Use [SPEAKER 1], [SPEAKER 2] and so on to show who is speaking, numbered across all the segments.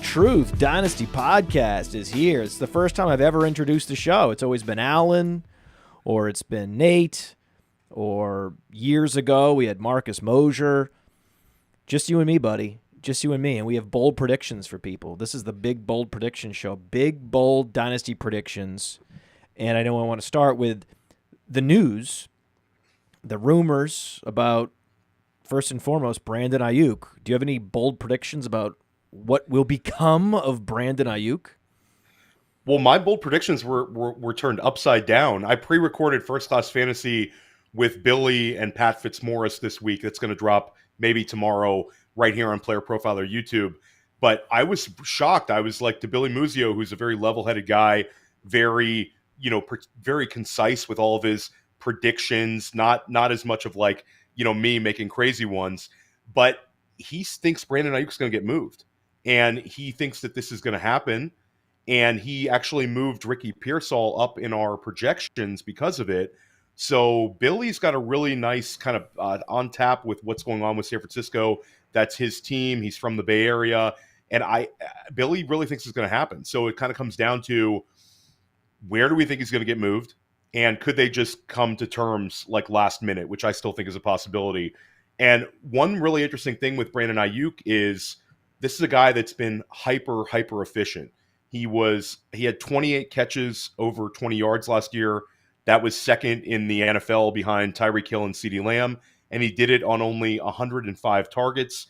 [SPEAKER 1] Truth Dynasty podcast is here. It's the first time I've ever introduced the show. It's always been Alan, or it's been Nate, or years ago we had Marcus Mosier. Just you and me, buddy. Just you and me. And we have bold predictions for people. This is the Big Bold Prediction Show. Big Bold Dynasty Predictions. And I know I want to start with the news, the rumors about, first and foremost, Brandon Aiyuk. Do you have any bold predictions about what will become of Brandon Aiyuk?
[SPEAKER 2] Well, my bold predictions were turned upside down. I pre-recorded First Class Fantasy with Billy and Pat Fitzmaurice this week. That's going to drop maybe tomorrow right here on Player Profiler YouTube. But I was shocked. I was like, to Billy Muzio, who's a very level-headed guy, very, very concise with all of his predictions, not as much of like, me making crazy ones, but he thinks Brandon Aiyuk's going to get moved. And he thinks that this is going to happen. And he actually moved Ricky Pearsall up in our projections because of it. So Billy's got a really nice kind of on tap with what's going on with San Francisco. That's his team. He's from the Bay Area. And Billy really thinks it's going to happen. So it kind of comes down to, where do we think he's going to get moved? And could they just come to terms like last minute, which I still think is a possibility. And one really interesting thing with Brandon Aiyuk is this is a guy that's been hyper efficient. He had 28 catches over 20 yards last year. That was second in the NFL behind Tyreek Hill and CeeDee Lamb. And he did it on only 105 targets.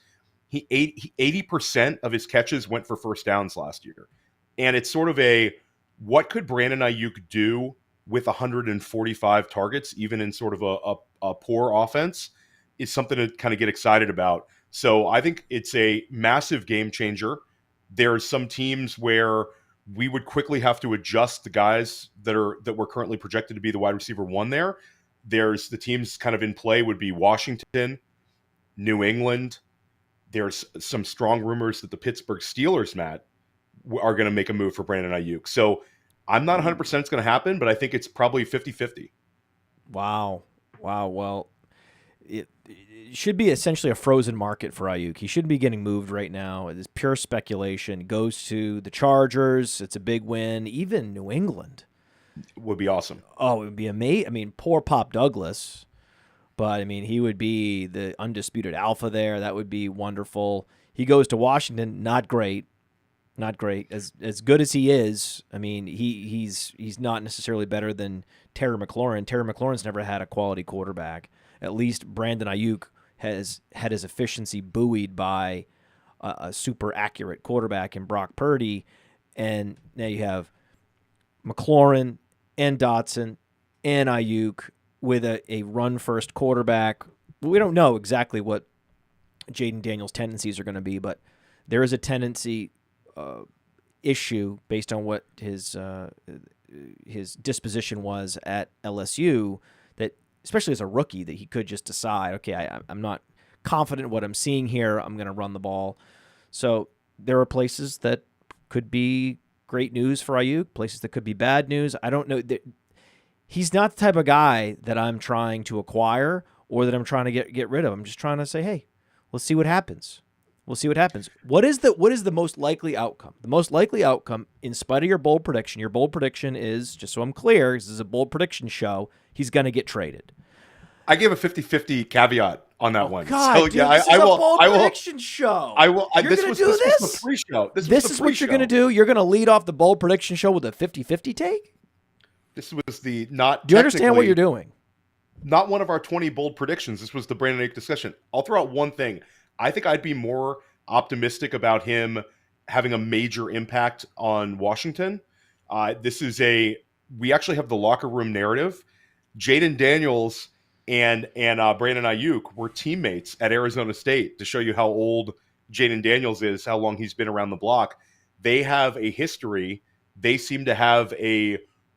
[SPEAKER 2] 80% of his catches went for first downs last year. And it's sort of what could Brandon Aiyuk do with 145 targets, even in sort of a poor offense, is something to kind of get excited about. So I think it's a massive game changer. There's some teams where we would quickly have to adjust the guys that we're currently projected to be the wide receiver one there. There's the teams kind of in play would be Washington, New England. There's some strong rumors that the Pittsburgh Steelers, Matt, are going to make a move for Brandon Aiyuk. So I'm not 100% it's going to happen, but I think it's probably 50-50.
[SPEAKER 1] Wow. Well, it should be essentially a frozen market for Aiyuk. He shouldn't be getting moved right now. It is pure speculation. It goes to the Chargers. It's a big win. Even New England
[SPEAKER 2] would be awesome.
[SPEAKER 1] Oh, it would be amazing. I mean, poor Pop Douglas, but I mean, he would be the undisputed alpha there. That would be wonderful. He goes to Washington. Not great. As good as he is, I mean, he's not necessarily better than Terry McLaurin. Terry McLaurin's never had a quality quarterback. At least Brandon Aiyuk has had his efficiency buoyed by a super accurate quarterback in Brock Purdy. And now you have McLaurin and Dotson and Aiyuk with a run-first quarterback. We don't know exactly what Jayden Daniels' tendencies are going to be, but there is a tendency issue based on what his disposition was at LSU, that especially as a rookie, that he could just decide, okay, I'm not confident in what I'm seeing here, I'm going to run the ball. So there are places that could be great news for Aiyuk, places that could be bad news. I don't know. He's not the type of guy that I'm trying to acquire or that I'm trying to get rid of. I'm just trying to say, hey, let's see what happens. We'll see what happens. What is the most likely outcome? The most likely outcome, in spite of your bold prediction is, just so I'm clear, this is a bold prediction show, he's going to get traded.
[SPEAKER 2] I gave a 50-50 caveat on that one.
[SPEAKER 1] God, so, dude, yeah, this is a bold prediction show.
[SPEAKER 2] I will.
[SPEAKER 1] You're going to do this?
[SPEAKER 2] This was the pre-show.
[SPEAKER 1] This is what you're going to do? You're going to lead off the bold prediction show with a 50-50 take?
[SPEAKER 2] This was the not.
[SPEAKER 1] Do you understand what you're doing?
[SPEAKER 2] Not one of our 20 bold predictions. This was the Brandon Aiyuk discussion. I'll throw out one thing. I think I'd be more optimistic about him having a major impact on Washington. We actually have the locker room narrative. Jayden Daniels and Brandon Aiyuk were teammates at Arizona State, to show you how old Jayden Daniels is, how long he's been around the block. They have a history. They seem to have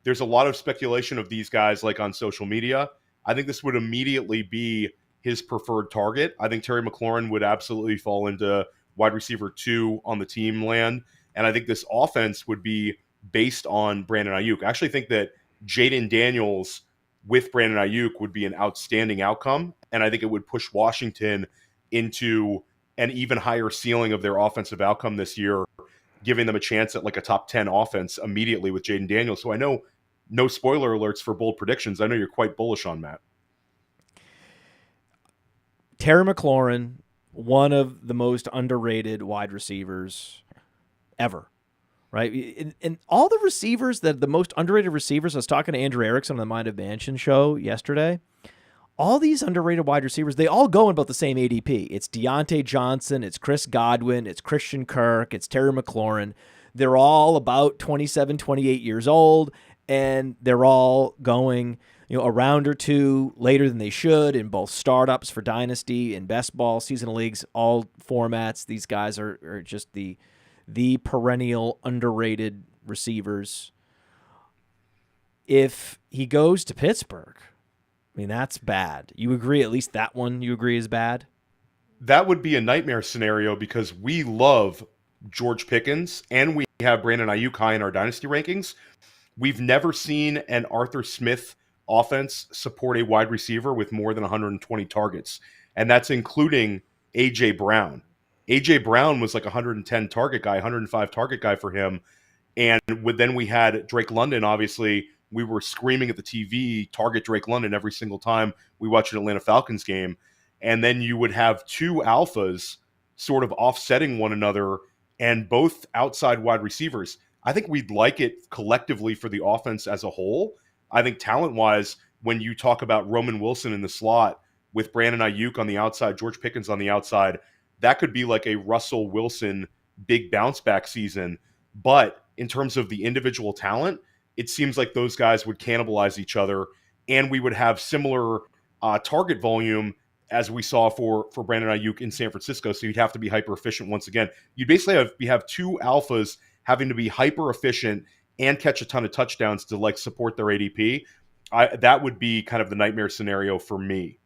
[SPEAKER 2] there's a lot of speculation of these guys like on social media. I think this would immediately be his preferred target. I think Terry McLaurin would absolutely fall into wide receiver 2 on the team land. And I think this offense would be based on Brandon Aiyuk. I actually think that Jayden Daniels with Brandon Aiyuk would be an outstanding outcome. And I think it would push Washington into an even higher ceiling of their offensive outcome this year. giving them a chance at like a top 10 offense immediately with Jayden Daniels. So I know, no spoiler alerts for bold predictions, I know you're quite bullish on Matt.
[SPEAKER 1] Terry McLaurin, one of the most underrated wide receivers ever, right? And all the receivers, the most underrated receivers, I was talking to Andrew Erickson on the Mind of Mansion show yesterday. All these underrated wide receivers, they all go in about the same ADP. It's Deontay Johnson, it's Chris Godwin, it's Christian Kirk, it's Terry McLaurin. They're all about 27, 28 years old, and they're all going a round or two later than they should in both startups for Dynasty and best ball, seasonal leagues, all formats. These guys are just the perennial underrated receivers. If he goes to Pittsburgh, I mean, that's bad. You agree? At least that one you agree is bad?
[SPEAKER 2] That would be a nightmare scenario because we love George Pickens and we have Brandon Aiyuk high in our dynasty rankings. We've never seen an Arthur Smith offense support a wide receiver with more than 120 targets, and that's including A.J. Brown. A.J. Brown was like 110 target guy, 105 target guy for him, and then we had Drake London. Obviously, we were screaming at the TV, target Drake London every single time we watched an Atlanta Falcons game, and then you would have two alphas sort of offsetting one another and both outside wide receivers. I think we'd like it collectively for the offense as a whole. I think talent-wise, when you talk about Roman Wilson in the slot with Brandon Aiyuk on the outside, George Pickens on the outside, that could be like a Russell Wilson big bounce-back season. But in terms of the individual talent, it seems like those guys would cannibalize each other, and we would have similar target volume as we saw for Brandon Aiyuk in San Francisco. So you'd have to be hyper efficient once again. You basically have two alphas having to be hyper efficient and catch a ton of touchdowns to like support their ADP. That would be kind of the nightmare scenario for me.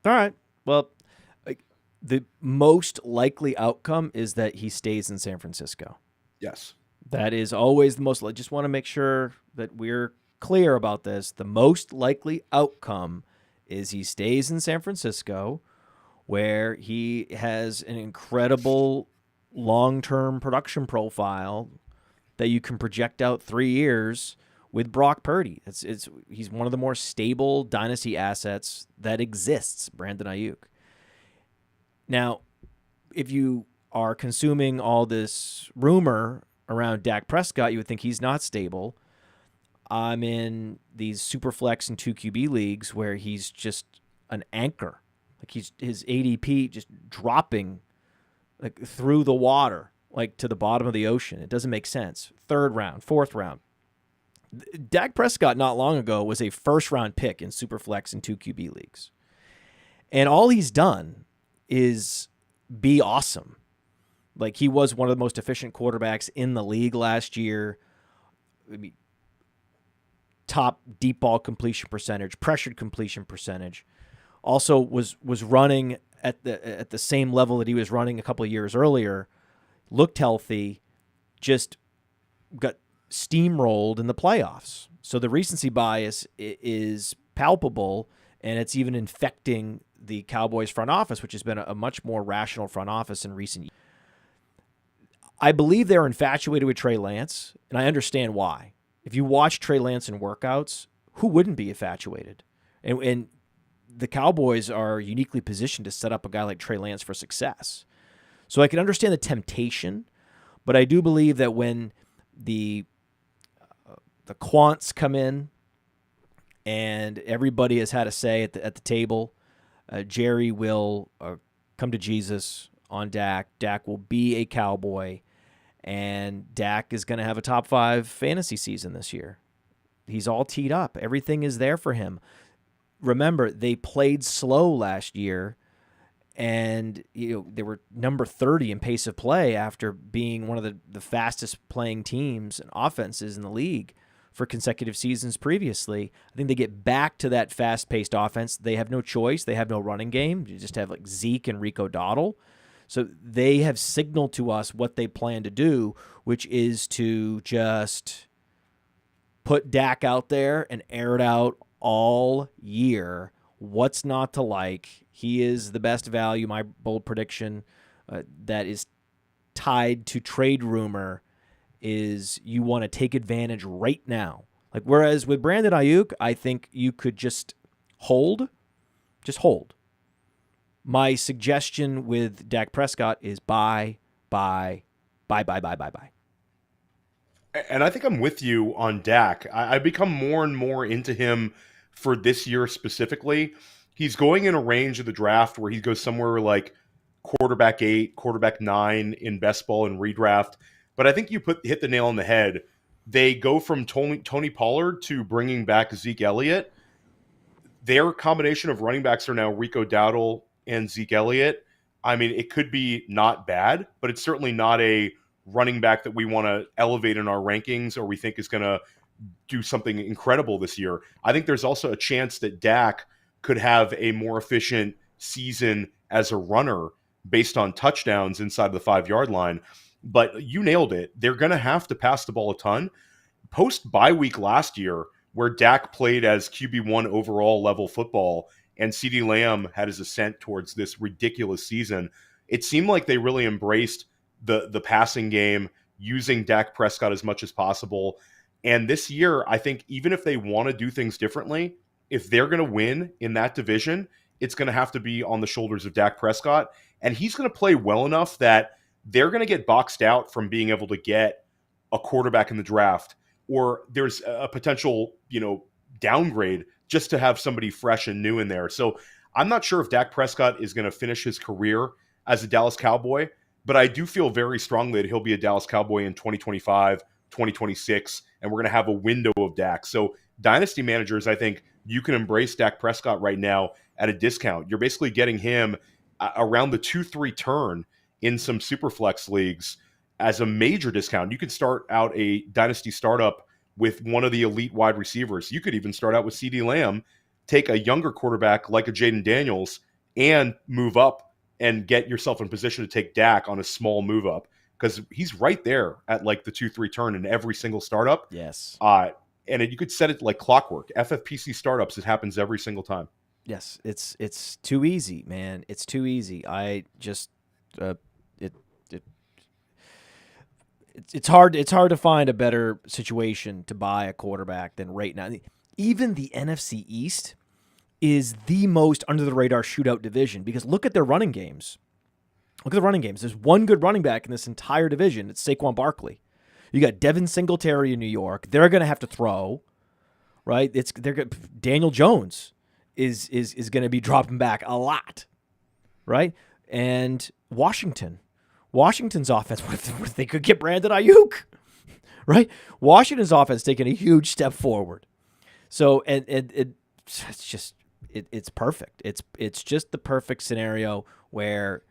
[SPEAKER 1] All right. Well, the most likely outcome is that he stays in San Francisco.
[SPEAKER 2] Yes.
[SPEAKER 1] That is always the most. I just want to make sure that we're clear about this. The most likely outcome is he stays in San Francisco, where he has an incredible long-term production profile that you can project out 3 years with Brock Purdy. He's one of the more stable dynasty assets that exists, Brandon Aiyuk. Now, if you are consuming all this rumor around Dak Prescott, you would think he's not stable. I'm in these superflex and 2QB leagues where he's just an anchor. Like his ADP just dropping like through the water, like to the bottom of the ocean. It doesn't make sense. 3rd round, 4th round. Dak Prescott not long ago was a first-round pick in superflex and 2QB leagues. And all he's done is be awesome. Like he was one of the most efficient quarterbacks in the league last year. I mean, top deep ball completion percentage, pressured completion percentage. Also was running at the same level that he was running a couple of years earlier. Looked healthy, just got steamrolled in the playoffs. So the recency bias is palpable, and it's even infecting the Cowboys front office, which has been a much more rational front office in recent years. I believe they're infatuated with Trey Lance, and I understand why. If you watch Trey Lance in workouts, who wouldn't be infatuated? And the Cowboys are uniquely positioned to set up a guy like Trey Lance for success. So I can understand the temptation, but I do believe that when the quants come in and everybody has had a say at the table, Jerry will come to Jesus on Dak. Dak will be a Cowboy, and Dak is going to have a top 5 fantasy season this year. He's all teed up. Everything is there for him. Remember, they played slow last year, and they were number 30 in pace of play after being one of the fastest playing teams and offenses in the league for consecutive seasons previously. I think they get back to that fast-paced offense. They have no choice. They have no running game. You just have like Zeke and Rico Dowdle. So they have signaled to us what they plan to do, which is to just put Dak out there and air it out all year. What's not to like? He is the best value. My bold prediction that is tied to trade rumor is you want to take advantage right now. Like, whereas with Brandon Aiyuk, I think you could just hold. Just hold. My suggestion with Dak Prescott is buy.
[SPEAKER 2] And I think I'm with you on Dak. I become more and more into him for this year specifically. He's going in a range of the draft where he goes somewhere like quarterback 8, quarterback 9 in best ball and redraft. But I think you hit the nail on the head. They go from Tony Pollard to bringing back Zeke Elliott. Their combination of running backs are now Rico Dowdle and Zeke Elliott. I mean, it could be not bad, but it's certainly not a running back that we want to elevate in our rankings or we think is going to do something incredible this year. I think there's also a chance that Dak could have a more efficient season as a runner based on touchdowns inside the 5-yard line. But you nailed it. They're going to have to pass the ball a ton. Post bye week last year, where Dak played as QB1 overall level football and CeeDee Lamb had his ascent towards this ridiculous season, it seemed like they really embraced the passing game, using Dak Prescott as much as possible. And this year, I think even if they want to do things differently, if they're going to win in that division, it's going to have to be on the shoulders of Dak Prescott. And he's going to play well enough that they're going to get boxed out from being able to get a quarterback in the draft, or there's a potential, downgrade just to have somebody fresh and new in there. So I'm not sure if Dak Prescott is going to finish his career as a Dallas Cowboy, but I do feel very strongly that he'll be a Dallas Cowboy in 2025, 2026, and we're going to have a window of Dak. So dynasty managers, I think you can embrace Dak Prescott right now at a discount. You're basically getting him around the 2-3 turn in some superflex leagues as a major discount. You could start out a dynasty startup with one of the elite wide receivers. You could even start out with CeeDee Lamb, take a younger quarterback like a Jayden Daniels, and move up and get yourself in position to take Dak on a small move up, because he's right there at like the 2-3 turn in every single startup.
[SPEAKER 1] Yes.
[SPEAKER 2] You could set it like clockwork. FFPC startups, it happens every single time.
[SPEAKER 1] Yes, it's too easy, man. It's too easy. I just it's hard to find a better situation to buy a quarterback than right now. Even the NFC East is the most under the radar shootout division, because look at their running games. Look at the running games. There's one good running back in this entire division. It's Saquon Barkley. You got Devin Singletary in New York. They're going to have to throw, right? Daniel Jones is going to be dropping back a lot, right? And Washington's offense, what if they could get Brandon Aiyuk, right? Washington's offense taking a huge step forward. So it's perfect. It's just the perfect scenario where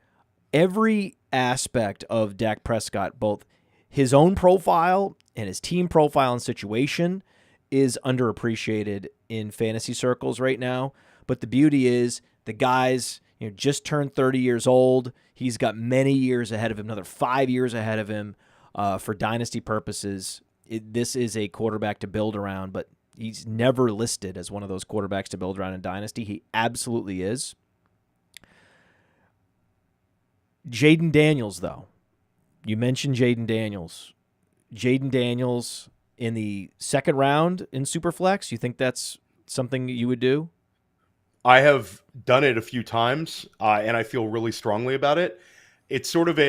[SPEAKER 1] every aspect of Dak Prescott, both his own profile and his team profile and situation, is underappreciated in fantasy circles right now. But the beauty is the guy's just turned 30 years old. He's got many years ahead of him, another 5 years ahead of him for dynasty purposes. This is a quarterback to build around, but he's never listed as one of those quarterbacks to build around in dynasty. He absolutely is. Jayden Daniels, though. You mentioned Jayden Daniels. Jayden Daniels in the second round in Superflex, you think that's something you would do?
[SPEAKER 2] I have done it a few times, and I feel really strongly about it. It's sort of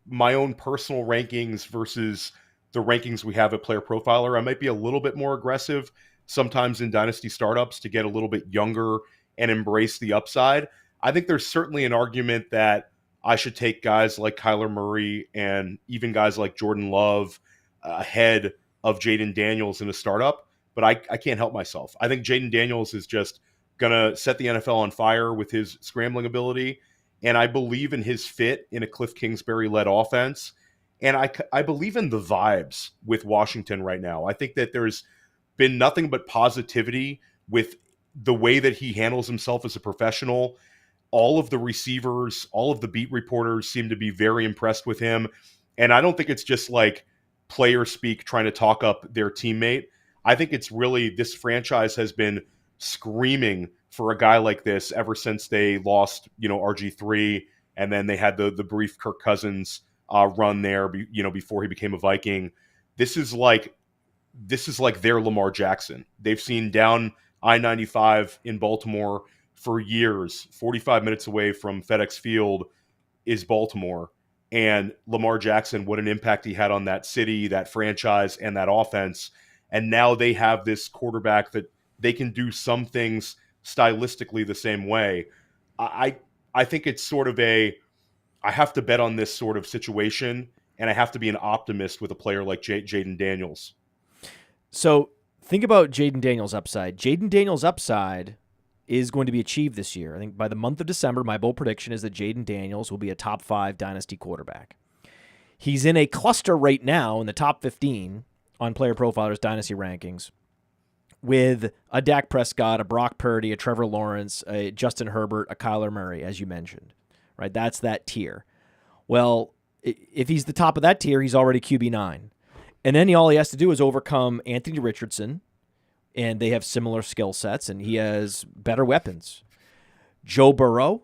[SPEAKER 2] my own personal rankings versus the rankings we have at Player Profiler. I might be a little bit more aggressive sometimes in dynasty startups to get a little bit younger and embrace the upside. I think there's certainly an argument that I should take guys like Kyler Murray and even guys like Jordan Love ahead of Jayden Daniels in a startup, but I can't help myself. I think Jayden Daniels is just going to set the NFL on fire with his scrambling ability, and I believe in his fit in a Cliff Kingsbury-led offense, and I believe in the vibes with Washington right now. I think that there's been nothing but positivity with the way that he handles himself as a professional. All of the receivers, all of the beat reporters seem to be very impressed with him, and I don't think it's just like player speak trying to talk up their teammate. I think it's really, this franchise has been screaming for a guy like this ever since they lost, RG3, and then they had the brief Kirk Cousins run there, before he became a Viking. This is like their Lamar Jackson. They've seen down I-95 in Baltimore for years. 45 minutes away from FedEx Field is Baltimore. And Lamar Jackson, what an impact he had on that city, that franchise, and that offense. And now they have this quarterback that they can do some things stylistically the same way. I think it's sort of I have to bet on this sort of situation, and I have to be an optimist with a player like Jayden Daniels.
[SPEAKER 1] So think about Jayden Daniels' upside. Jayden Daniels' upside is going to be achieved this year. I think by the month of December, my bold prediction is that Jayden Daniels will be a top 5 dynasty quarterback. He's in a cluster right now in the top 15 on Player Profiler's dynasty rankings with a Dak Prescott, a Brock Purdy, a Trevor Lawrence, a Justin Herbert, a Kyler Murray, as you mentioned. Right? That's that tier. Well, if he's the top of that tier, he's already QB9. And then all he has to do is overcome Anthony Richardson, and they have similar skill sets, and he has better weapons. Joe Burrow,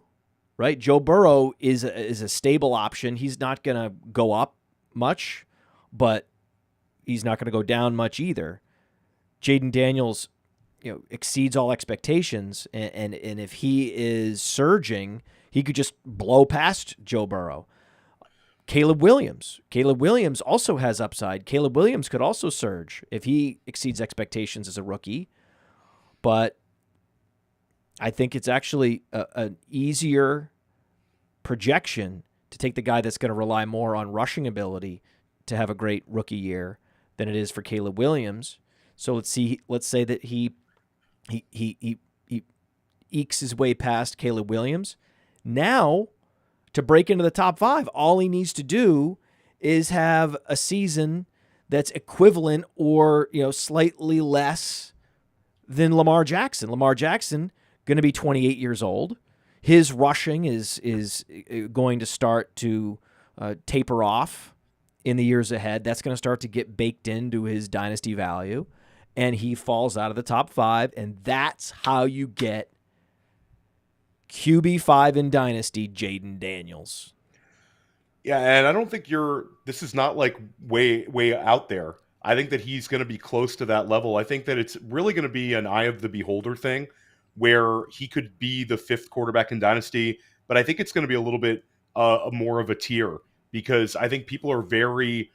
[SPEAKER 1] right? Joe Burrow is a stable option. He's not going to go up much, but he's not going to go down much either. Jayden Daniels, exceeds all expectations, and if he is surging, he could just blow past Joe Burrow. Caleb Williams also has upside. Caleb Williams could also surge if he exceeds expectations as a rookie. But I think it's actually an easier projection to take the guy that's going to rely more on rushing ability to have a great rookie year than it is for Caleb Williams. So let's say that he ekes his way past Caleb Williams. Now, to break into the top 5, all he needs to do is have a season that's equivalent or slightly less than Lamar Jackson. Lamar Jackson going to be 28 years old. His rushing is going to start to taper off in the years ahead. That's going to start to get baked into his dynasty value, and he falls out of the top 5, and that's how you get QB5 in Dynasty, Jayden Daniels.
[SPEAKER 2] Yeah, and I don't think this is not like way out there. I think that he's going to be close to that level. I think that it's really going to be an eye of the beholder thing where he could be the 5th quarterback in Dynasty, but I think it's going to be a little bit more of a tier because I think people are very,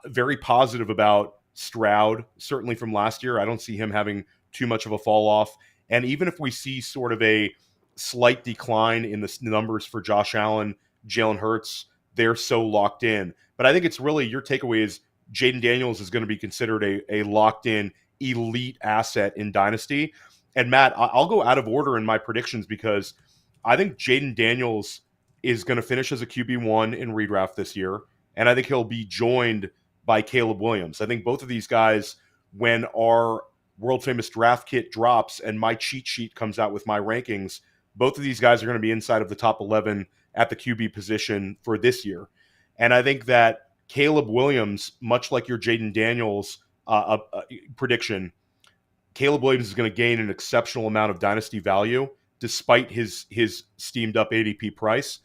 [SPEAKER 2] very positive about Stroud, certainly from last year. I don't see him having too much of a fall off. And even if we see sort of a slight decline in the numbers for Josh Allen, Jalen Hurts, they're so locked in. But I think it's really your takeaway is Jayden Daniels is going to be considered a locked in elite asset in Dynasty. And Matt, I'll go out of order in my predictions because I think Jayden Daniels is going to finish as a QB1 in redraft this year. And I think he'll be joined by Caleb Williams. I think both of these guys, when our world famous draft kit drops and my cheat sheet comes out with my rankings, both of these guys are going to be inside of the top 11 at the QB position for this year. And I think that Caleb Williams, much like your Jayden Daniels prediction, Caleb Williams is going to gain an exceptional amount of dynasty value despite his steamed up ADP price.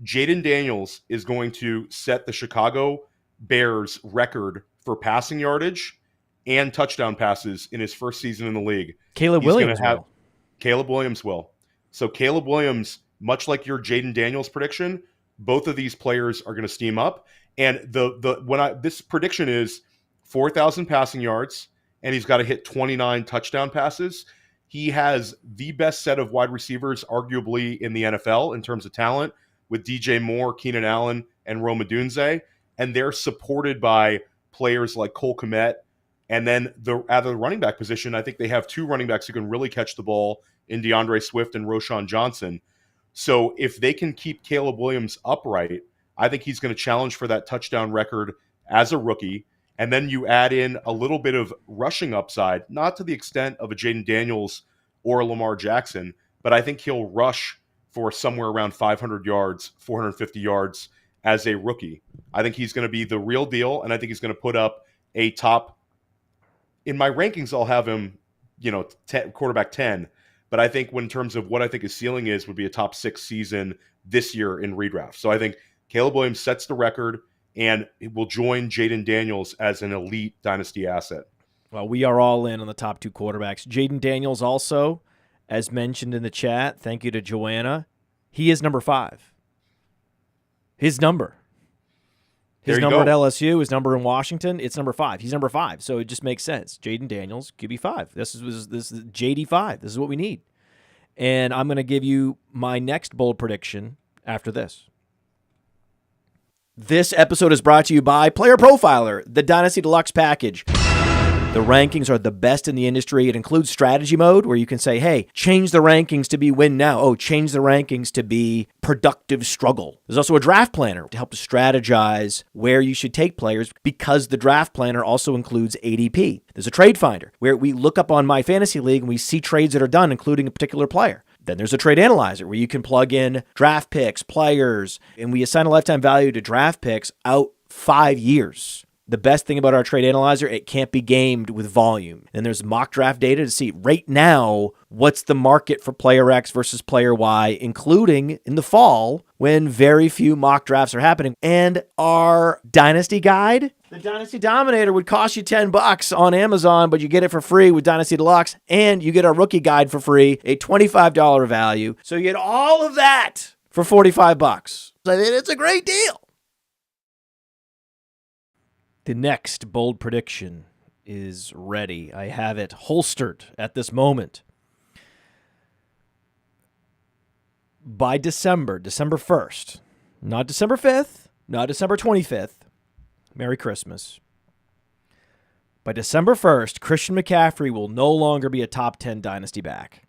[SPEAKER 2] Jayden Daniels is going to set the Chicago Bears record for passing yardage and touchdown passes in his first season in the league.
[SPEAKER 1] Caleb Williams
[SPEAKER 2] will. So Caleb Williams, much like your Jayden Daniels prediction, both of these players are going to steam up. And this prediction is 4,000 passing yards, and he's got to hit 29 touchdown passes. He has the best set of wide receivers, arguably in the NFL in terms of talent, with DJ Moore, Keenan Allen, and Rome Odunze, and they're supported by players like Cole Kmet. And then at the running back position, I think they have 2 running backs who can really catch the ball in DeAndre Swift and Roschon Johnson. So if they can keep Caleb Williams upright, I think he's going to challenge for that touchdown record as a rookie. And then you add in a little bit of rushing upside, not to the extent of a Jayden Daniels or a Lamar Jackson, but I think he'll rush for somewhere around 500 yards, 450 yards as a rookie. I think he's going to be the real deal, and I think he's going to put up a top. In my rankings, I'll have him, quarterback 10. But I think in terms of what I think his ceiling is, would be a top 6 season this year in redraft. So I think Caleb Williams sets the record. and it will join Jayden Daniels as an elite dynasty asset.
[SPEAKER 1] Well, we are all in on the top 2 quarterbacks. Jayden Daniels also, as mentioned in the chat, thank you to Joanna, he is number 5. His number. His number at LSU, his number in Washington, it's number 5. He's number 5, so it just makes sense. Jayden Daniels, QB5. This is JD5. This is what we need. And I'm going to give you my next bold prediction after this. This episode is brought to you by PlayerProfiler, the Dynasty Deluxe package. The rankings are the best in the industry. It includes strategy mode where you can say, hey, change the rankings to be win now. Oh, change the rankings to be productive struggle. There's also a draft planner to help to strategize where you should take players because the draft planner also includes ADP. There's a trade finder where we look up on My Fantasy League and we see trades that are done, including a particular player. Then there's a trade analyzer where you can plug in draft picks, players, and we assign a lifetime value to draft picks out 5 years. The best thing about our trade analyzer, it can't be gamed with volume. And there's mock draft data to see right now what's the market for player X versus player Y, including in the fall when very few mock drafts are happening. And our Dynasty guide, the Dynasty Dominator, would cost you $10 on Amazon, but you get it for free with Dynasty Deluxe, and you get our rookie guide for free, a $25 value. So you get all of that for $45. I mean, it's a great deal. The next bold prediction is ready. I have it holstered at this moment. By December 1st, not December 5th, not December 25th, Merry Christmas. By December 1st, Christian McCaffrey will no longer be a top 10 dynasty back.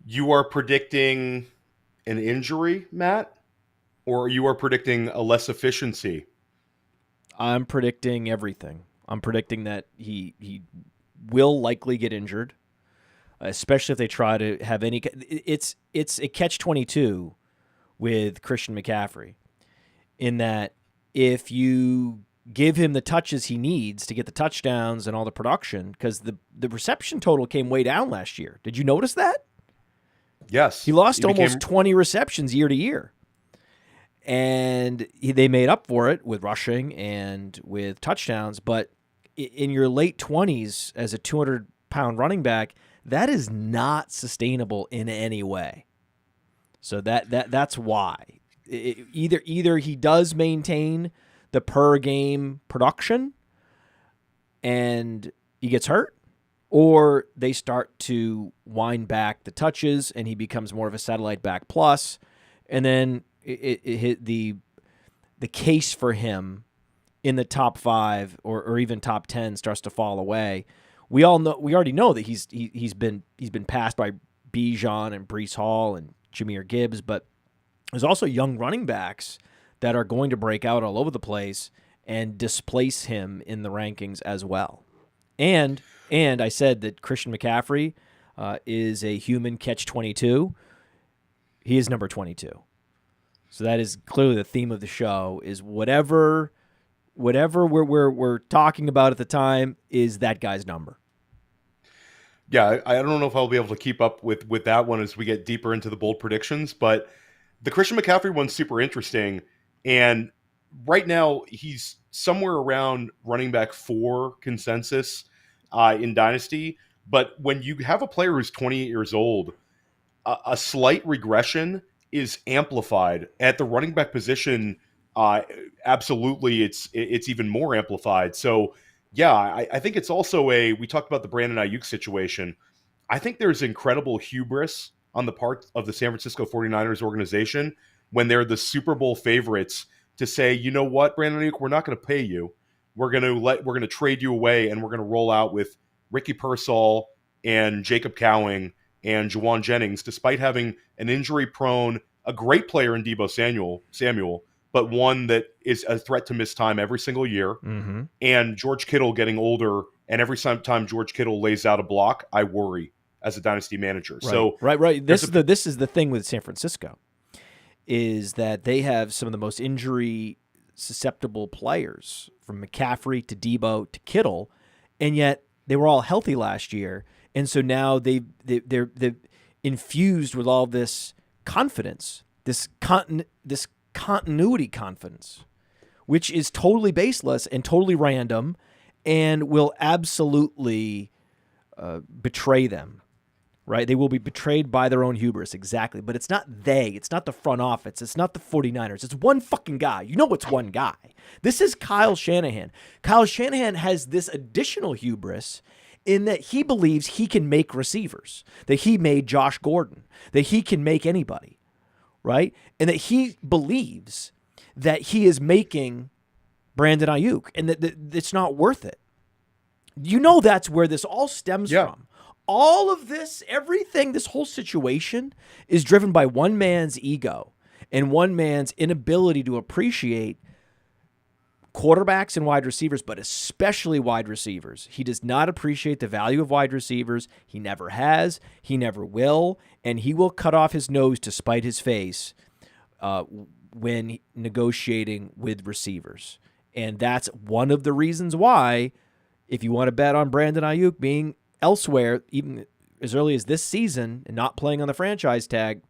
[SPEAKER 2] You are predicting an injury, Matt? Or you are predicting a less efficiency?
[SPEAKER 1] I'm predicting everything. I'm predicting that he will likely get injured, especially if they try to have any. It's a catch-22 with Christian McCaffrey, in that if you give him the touches he needs to get the touchdowns and all the production, because the reception total came way down last year. Did you notice that?
[SPEAKER 2] Yes.
[SPEAKER 1] He lost almost 20 receptions year to year. And they made up for it with rushing and with touchdowns. But in your late 20s as a 200-pound running back, that is not sustainable in any way. So that's why. Either he does maintain the per-game production and he gets hurt, or they start to wind back the touches and he becomes more of a satellite back plus, and then the case for him in the top 5 or even top 10 starts to fall away. We already know that he's been passed by Bijan and Breece Hall and Jahmyr Gibbs, but there's also young running backs that are going to break out all over the place and displace him in the rankings as well. And I said that Christian McCaffrey is a human catch-22. He is number 22. So that is clearly the theme of the show, is whatever we're talking about at the time is that guy's number.
[SPEAKER 2] Yeah, I don't know if I'll be able to keep up with that one as we get deeper into the bold predictions, but the Christian McCaffrey one's super interesting. And right now he's somewhere around running back 4 consensus in Dynasty. But when you have a player who's 28 years old, a slight regression is amplified at the running back position. Absolutely, it's even more amplified. So yeah, I think it's also we talked about the Brandon Aiyuk situation. I think there's incredible hubris on the part of the San Francisco 49ers organization when they're the Super Bowl favorites to say, you know what, Brandon Aiyuk, we're not going to pay you. We're going to trade you away, and we're going to roll out with Ricky Pearsall and Jacob Cowing and Juwan Jennings, despite having an injury-prone, a great player in Deebo Samuel, but one that is a threat to miss time every single year.
[SPEAKER 1] Mm-hmm.
[SPEAKER 2] And George Kittle getting older, and every time George Kittle lays out a block, I worry as a dynasty manager.
[SPEAKER 1] Right.
[SPEAKER 2] So
[SPEAKER 1] right. This is the thing with San Francisco, is that they have some of the most injury susceptible players, from McCaffrey to Deebo to Kittle, and yet they were all healthy last year. And so now they're infused with all this confidence, this continuity confidence, which is totally baseless and totally random and will absolutely betray them, right? They will be betrayed by their own hubris, exactly. But it's not they. It's not the front office. It's not the 49ers. It's one fucking guy. You know it's one guy. This is Kyle Shanahan. Kyle Shanahan has this additional hubris in that he believes he can make receivers, that he made Josh Gordon, that he can make anybody, right? And that he believes that he is making Brandon Aiyuk and that it's not worth it. You know that's where this all stems from. All of this, everything, this whole situation is driven by one man's ego and one man's inability to appreciate quarterbacks and wide receivers, but especially wide receivers. He does not appreciate the value of wide receivers. He never has. He never will. And he will cut off his nose to spite his face when negotiating with receivers. And that's one of the reasons why, if you want to bet on Brandon Aiyuk being elsewhere, even as early as this season and not playing on the franchise tag,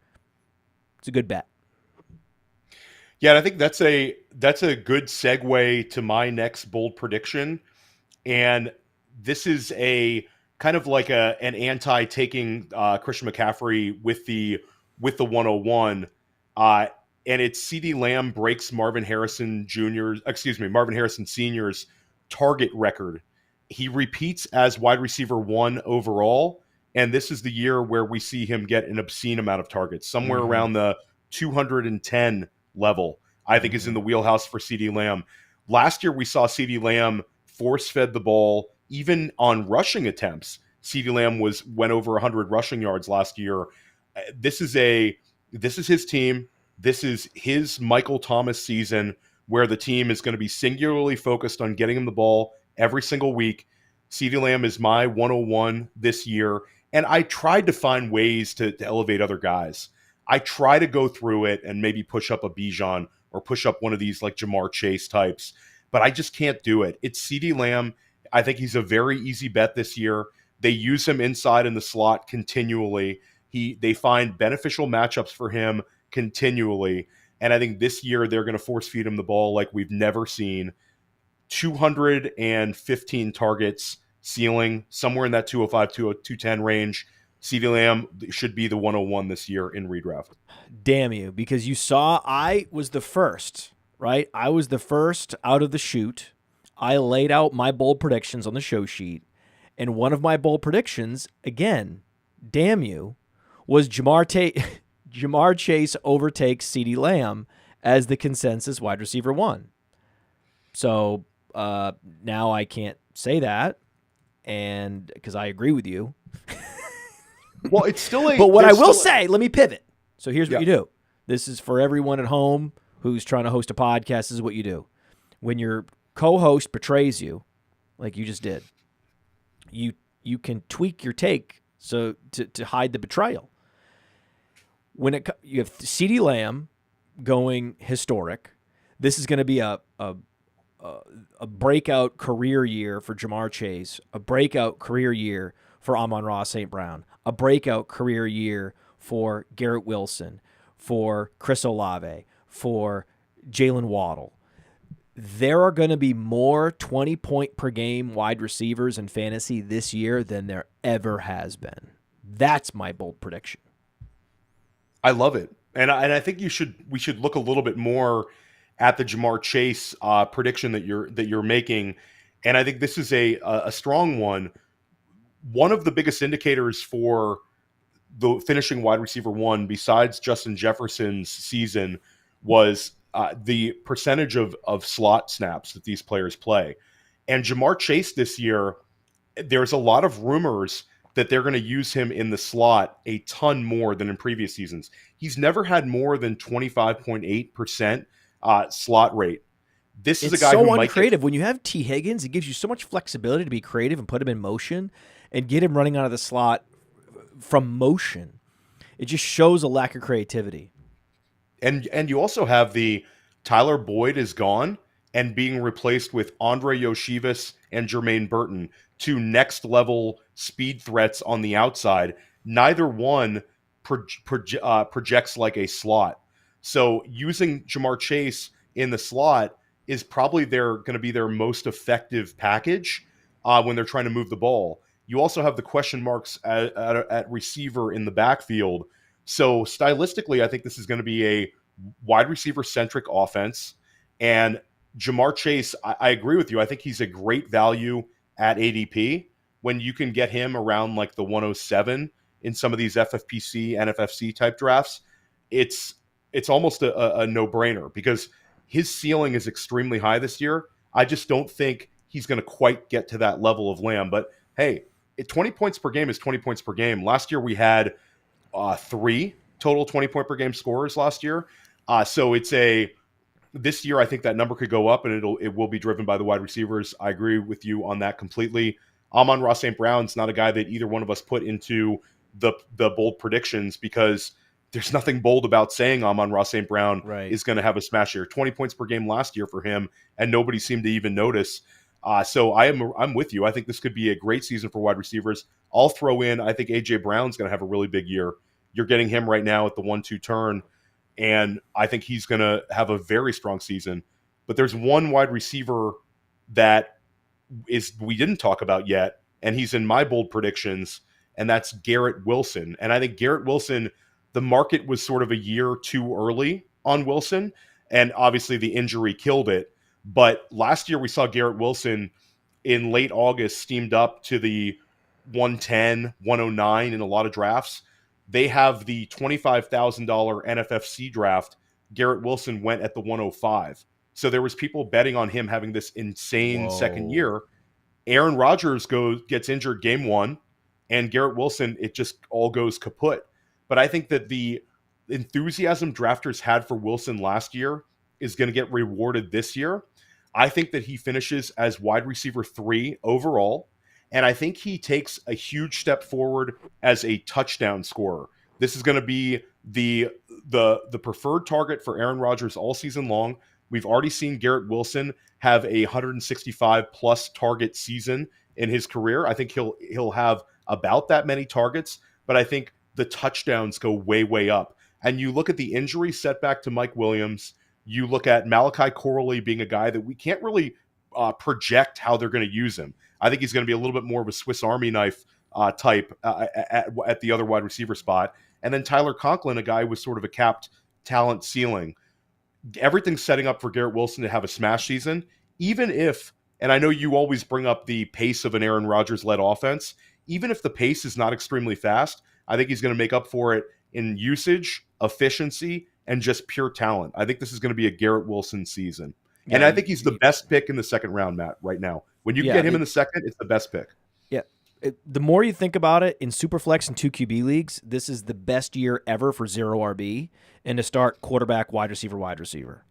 [SPEAKER 1] it's a good bet.
[SPEAKER 2] Yeah, and I think that's a good segue to my next bold prediction. And this is a kind of like an anti-taking Christian McCaffrey with the 101. And it's CeeDee Lamb breaks Marvin Harrison Sr.'s target record. He repeats as wide receiver 1 overall, and this is the year where we see him get an obscene amount of targets, somewhere around the 210 level, I think is in the wheelhouse for CeeDee Lamb. Last year, we saw CeeDee Lamb force-fed the ball, even on rushing attempts. CeeDee Lamb went over 100 rushing yards last year. This is his team. This is his Michael Thomas season, where the team is going to be singularly focused on getting him the ball every single week. CeeDee Lamb is my 101 this year, and I tried to find ways to elevate other guys. I try to go through it and maybe push up a Bijan or push up one of these like Jamar Chase types, but I just can't do it. It's CeeDee Lamb. I think he's a very easy bet this year. They use him inside in the slot continually. They find beneficial matchups for him continually, and I think this year they're going to force feed him the ball like we've never seen. 215 targets, ceiling somewhere in that 205 to 210 range. CeeDee Lamb should be the 101 this year in redraft.
[SPEAKER 1] Damn you, because you saw I was the first, right? I was the first out of the chute. I laid out my bold predictions on the show sheet, and one of my bold predictions, again, damn you, was Jamar Chase overtakes CeeDee Lamb as the consensus wide receiver 1. So now I can't say that, and because I agree with you.
[SPEAKER 2] Well, it's still
[SPEAKER 1] but what I will say, let me pivot. So here's what you do. This is for everyone at home who's trying to host a podcast. This is what you do. When your co-host betrays you, like you just did, you can tweak your take so to hide the betrayal. When you have CeeDee Lamb going historic, this is going to be a breakout career year for Jamar Chase, a breakout career year for Amon-Ra St. Brown, a breakout career year for Garrett Wilson, for Chris Olave, for Jaylen Waddle. There are going to be more 20-point-per-game wide receivers in fantasy this year than there ever has been. That's my bold prediction.
[SPEAKER 2] I love it. And I think we should look a little bit more at the Jamar Chase prediction that you're making. And I think this is a strong one. One of the biggest indicators for the finishing wide receiver 1, besides Justin Jefferson's season, was the percentage of slot snaps that these players play. And Jamar Chase this year, there's a lot of rumors that they're going to use him in the slot a ton more than in previous seasons. He's never had more than 25.8% slot rate. This is a guy who might
[SPEAKER 1] uncreative. When you have T. Higgins, it gives you so much flexibility to be creative and put him in motion and get him running out of the slot from motion. It just shows a lack of creativity.
[SPEAKER 2] And you also have the Tyler Boyd is gone and being replaced with Andre Yoshivas and Jermaine Burton, 2 next-level speed threats on the outside. Neither one projects like a slot. So using Jamar Chase in the slot is probably going to be their most effective package when they're trying to move the ball. You also have the question marks at receiver in the backfield. So stylistically, I think this is going to be a wide receiver centric offense. And Jamar Chase, I agree with you. I think he's a great value at ADP when you can get him around like the 107 in some of these FFPC, NFFC type drafts. It's almost a no-brainer because his ceiling is extremely high this year. I just don't think he's going to quite get to that level of Lamb. But hey, 20 points per game is 20 points per game. Last year we had 3 total 20-point per game scorers last year. So this year I think that number could go up, and it will be driven by the wide receivers. I agree with you on that completely. Amon-Ra St. Brown's not a guy that either one of us put into the bold predictions because there's nothing bold about saying Amon-Ra St. Brown is going to have a smash year. 20 points per game last year for him, and nobody seemed to even notice. So I'm with you. I think this could be a great season for wide receivers. I'll throw in, I think A.J. Brown's going to have a really big year. You're getting him right now at the 1-2 turn, and I think he's going to have a very strong season. But there's one wide receiver that we didn't talk about yet, and he's in my bold predictions, and that's Garrett Wilson. And I think Garrett Wilson, the market was sort of a year too early on Wilson, and obviously the injury killed it. But last year we saw Garrett Wilson in late August steamed up to the 110, 109 in a lot of drafts. They have the $25,000 NFFC draft. Garrett Wilson went at the 105. So there was people betting on him having this insane second year. Aaron Rodgers gets injured game 1, and Garrett Wilson, it just all goes kaput. But I think that the enthusiasm drafters had for Wilson last year is going to get rewarded this year. I think that he finishes as wide receiver 3 overall, and I think he takes a huge step forward as a touchdown scorer. This is going to be the preferred target for Aaron Rodgers all season long. We've already seen Garrett Wilson have a 165 plus target season in his career. I think he'll have about that many targets, but I think the touchdowns go way, way up. And you look at the injury setback to Mike Williams, you look at Malachi Corley being a guy that we can't really project how they're going to use him. I think he's going to be a little bit more of a Swiss Army knife type at the other wide receiver spot. And then Tyler Conklin, a guy with sort of a capped talent ceiling. Everything's setting up for Garrett Wilson to have a smash season, even if, and I know you always bring up the pace of an Aaron Rodgers-led offense, even if the pace is not extremely fast, I think he's going to make up for it in usage, efficiency, and just pure talent. I think this is going to be a Garrett Wilson season. Yeah, and I think he's the best pick in the second round, Matt, right now. When you get him in the second, it's the best pick.
[SPEAKER 1] Yeah. The more you think about it, in Superflex and 2QB leagues, this is the best year ever for 0 RB and to start quarterback, wide receiver,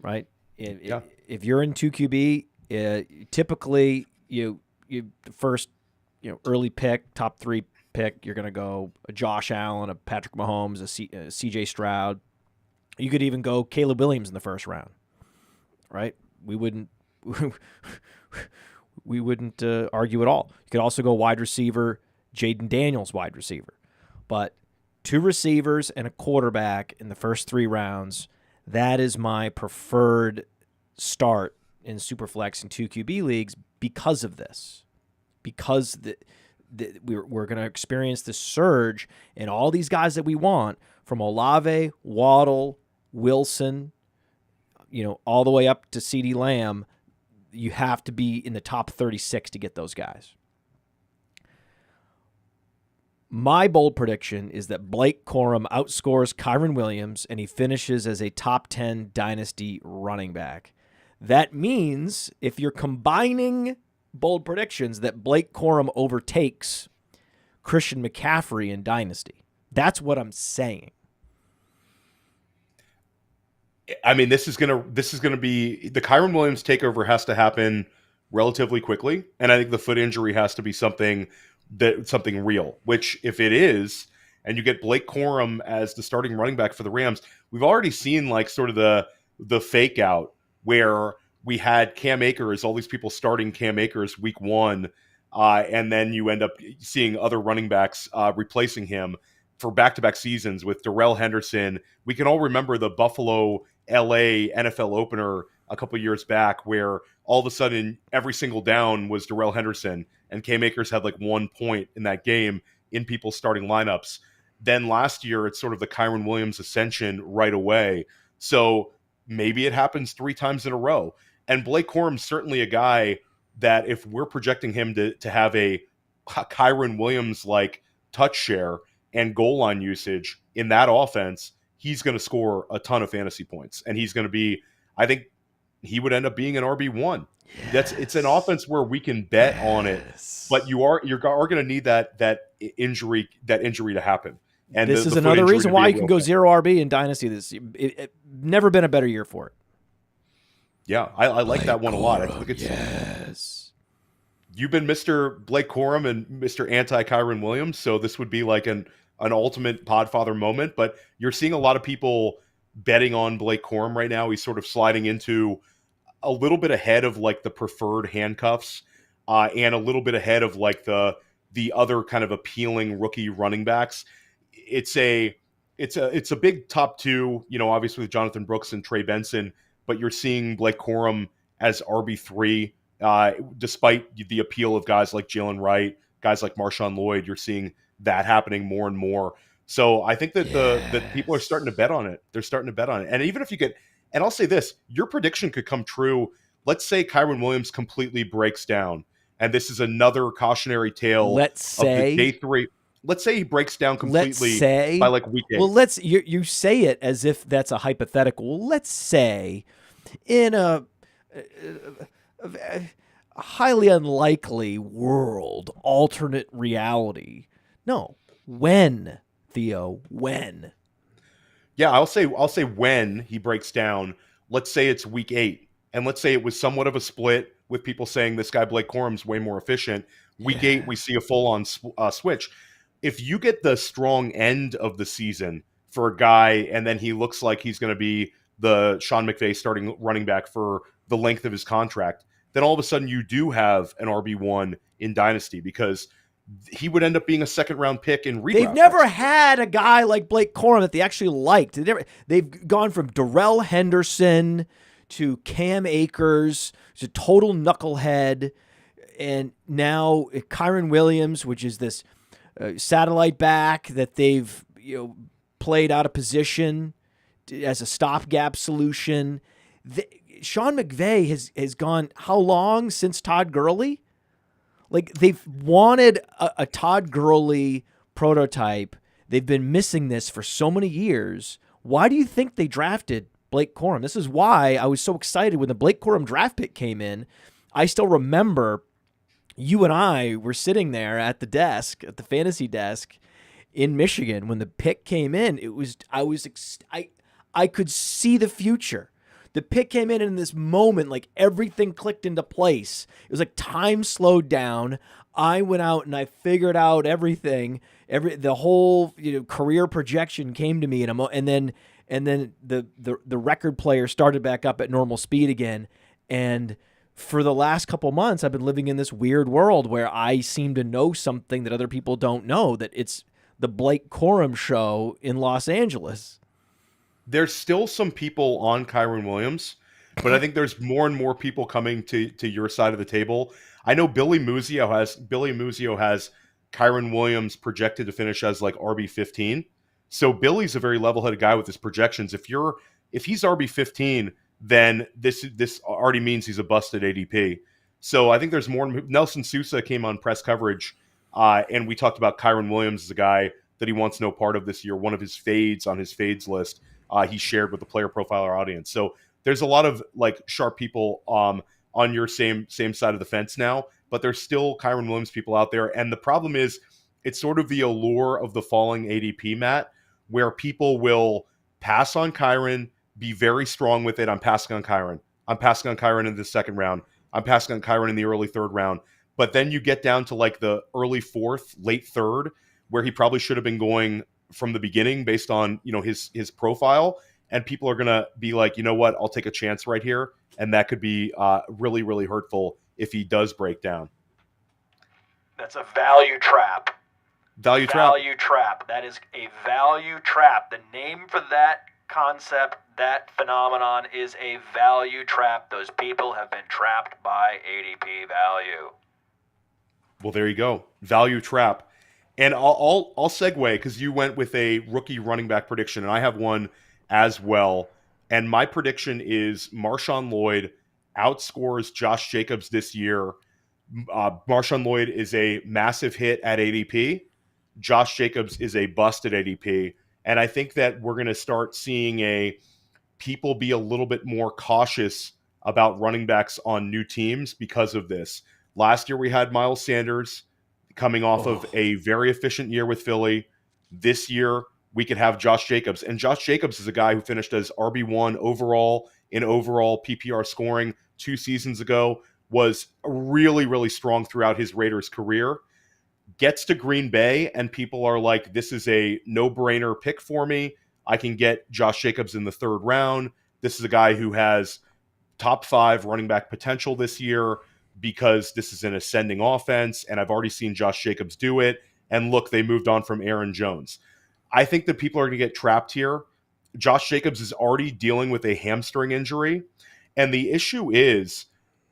[SPEAKER 1] right? If you're in 2QB, typically you first early pick, top 3 pick, you're going to go a Josh Allen, a Patrick Mahomes, a CJ Stroud. You could even go Caleb Williams in the first round, right? We wouldn't argue at all. You could also go wide receiver, Jayden Daniels wide receiver. But 2 receivers and a quarterback in the first 3 rounds, that is my preferred start in Superflex and 2QB leagues because of this. Because we're going to experience this surge in all these guys that we want, from Olave, Waddle, Wilson, all the way up to CeeDee Lamb. You have to be in the top 36 to get those guys. My bold prediction is that Blake Corum outscores Kyren Williams, and he finishes as a top 10 Dynasty running back. That means, if you're combining bold predictions, that Blake Corum overtakes Christian McCaffrey in Dynasty. That's what I'm saying.
[SPEAKER 2] I mean, this is gonna be the Kyren Williams takeover has to happen relatively quickly, and I think the foot injury has to be something real. Which, if it is, and you get Blake Corum as the starting running back for the Rams, we've already seen like sort of the fake out where we had Cam Akers, all these people starting Cam Akers week 1, and then you end up seeing other running backs replacing him. for back-to-back seasons with Darrell Henderson. We can all remember the Buffalo LA NFL opener a couple years back where all of a sudden every single down was Darrell Henderson, and K-Makers had like 1 point in that game in people's starting lineups. Then last year, it's sort of the Kyren Williams ascension right away. So maybe it happens 3 times in a row. And Blake Corum's certainly a guy that if we're projecting him to have a Kyren Williams-like touch share and goal line usage in that offense, he's going to score a ton of fantasy points. And he's going to be, I think he would end up being an RB1. Yes. It's an offense where we can bet on it, but you're going to need that injury to happen. And
[SPEAKER 1] this is another reason why you can go 0 RB in Dynasty this year. It never been a better year for it.
[SPEAKER 2] Yeah, I like that one a lot. I think it's,
[SPEAKER 1] yes.
[SPEAKER 2] You've been Mr. Blake Corum and Mr. Anti-Kyren Williams, so this would be like an ultimate Podfather moment, but you're seeing a lot of people betting on Blake Corum right now. He's sort of sliding into a little bit ahead of like the preferred handcuffs and a little bit ahead of like the other kind of appealing rookie running backs. It's a big top 2, obviously with Jonathan Brooks and Trey Benson, but you're seeing Blake Corum as RB3, despite the appeal of guys like Jaylen Wright, guys like Marshawn Lloyd. You're seeing that happening more and more. So I think that that people are starting to bet on it. They're starting to bet on it. And even if you get, and I'll say this, your prediction could come true. Let's say Kyren Williams completely breaks down, and this is another cautionary tale.
[SPEAKER 1] Let's say
[SPEAKER 2] day 3. Let's say he breaks down completely by like week 8.
[SPEAKER 1] Well, you say it as if that's a hypothetical. Let's say in a highly unlikely world, alternate reality. No, when, Theo, when?
[SPEAKER 2] Yeah, I'll say when he breaks down. Let's say it's week 8, and let's say it was somewhat of a split with people saying this guy Blake Corum's way more efficient. Week 8, we see a full-on switch. If you get the strong end of the season for a guy, and then he looks like he's going to be the Sean McVay starting running back for the length of his contract, then all of a sudden you do have an RB1 in Dynasty because he would end up being a second-round pick in redraft.
[SPEAKER 1] They've never had a guy like Blake Corum that they actually liked. They've gone from Darrell Henderson to Cam Akers to total knucklehead, and now Kyren Williams, which is this satellite back that they've played out of position as a stopgap solution. Sean McVay has gone how long since Todd Gurley? Like they've wanted a Todd Gurley prototype. They've been missing this for so many years. Why do you think they drafted Blake Corum? This is why I was so excited when the Blake Corum draft pick came in. I still remember you and I were sitting there at the desk, at the fantasy desk in Michigan when the pick came in. I could see the future. The pick came in this moment, like everything clicked into place. It was like time slowed down. I went out and I figured out everything. The whole career projection came to me, and then the record player started back up at normal speed again. And for the last couple months, I've been living in this weird world where I seem to know something that other people don't know, that it's the Blake Corum show in Los Angeles.
[SPEAKER 2] There's still some people on Kyren Williams, but I think there's more and more people coming to your side of the table. I know Billy Muzio has Kyren Williams projected to finish as like RB15. So Billy's a very level-headed guy with his projections. If he's RB15, then this already means he's a busted ADP. So I think there's more. Nelson Sousa came on press coverage, and we talked about Kyren Williams as a guy that he wants no part of this year. One of his fades on his fades list he shared with the Player Profiler audience. So there's a lot of like sharp people on your same side of the fence now, but there's still Kyren Williams people out there. And the problem is it's sort of the allure of the falling ADP, Matt, where people will pass on Kyren, be very strong with it. I'm passing on Kyren. I'm passing on Kyren in the second round. I'm passing on Kyren in the early third round. But then you get down to like the early fourth, late third, where he probably should have been going from the beginning based on his profile. And people are going to be like, you know what, I'll take a chance right here. And that could be really, really hurtful if he does break down.
[SPEAKER 1] That's a value trap.
[SPEAKER 2] Value trap.
[SPEAKER 1] Value trap. That is a value trap. The name for that concept, that phenomenon, is a value trap. Those people have been trapped by ADP value.
[SPEAKER 2] Well, there you go. Value trap. And I'll segue because you went with a rookie running back prediction, and I have one as well. And my prediction is Marshawn Lloyd outscores Josh Jacobs this year. Marshawn Lloyd is a massive hit at ADP. Josh Jacobs is a bust at ADP. And I think that we're going to start seeing people be a little bit more cautious about running backs on new teams because of this. Last year we had Miles Sanders coming off of a very efficient year with Philly. This year we could have Josh Jacobs. And Josh Jacobs is a guy who finished as RB1 overall in overall PPR scoring 2 seasons ago, was really, really strong throughout his Raiders career. Gets to Green Bay, and people are like, this is a no-brainer pick for me. I can get Josh Jacobs in the 3rd round. This is a guy who has top 5 running back potential this year because this is an ascending offense, and I've already seen Josh Jacobs do it. And look, they moved on from Aaron Jones. I think that people are going to get trapped here. Josh Jacobs is already dealing with a hamstring injury, and the issue is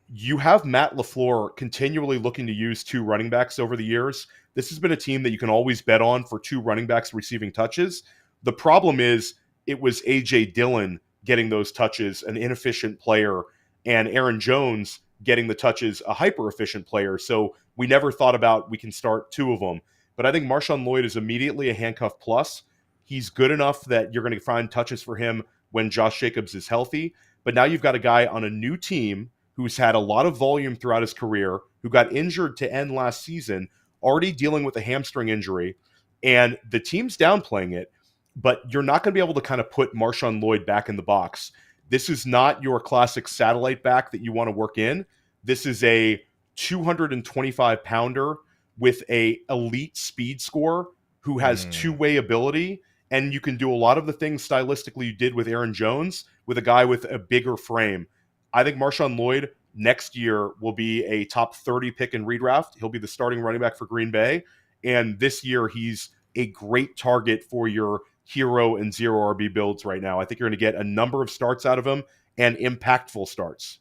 [SPEAKER 2] you have Matt LaFleur continually looking to use 2 running backs over the years. This has been a team that you can always bet on for 2 running backs receiving touches. The problem is it was A.J. Dillon getting those touches, an inefficient player, and Aaron Jones getting the touches, a hyper-efficient player. So we never thought about we can start 2 of them. But I think Marshawn Lloyd is immediately a handcuff plus. He's good enough that you're going to find touches for him when Josh Jacobs is healthy. But now you've got a guy on a new team who's had a lot of volume throughout his career, who got injured to end last season, already dealing with a hamstring injury, and the team's downplaying it, but you're not going to be able to kind of put Marshawn Lloyd back in the box. This is not your classic satellite back that you want to work in. This is a 225-pounder with a elite speed score who has two-way ability, and you can do a lot of the things stylistically you did with Aaron Jones with a guy with a bigger frame. I think Marshawn Lloyd next year will be a top 30 pick in redraft. He'll be the starting running back for Green Bay. And this year, he's a great target for your hero and zero RB builds right now. I think you're going to get a number of starts out of him and impactful starts.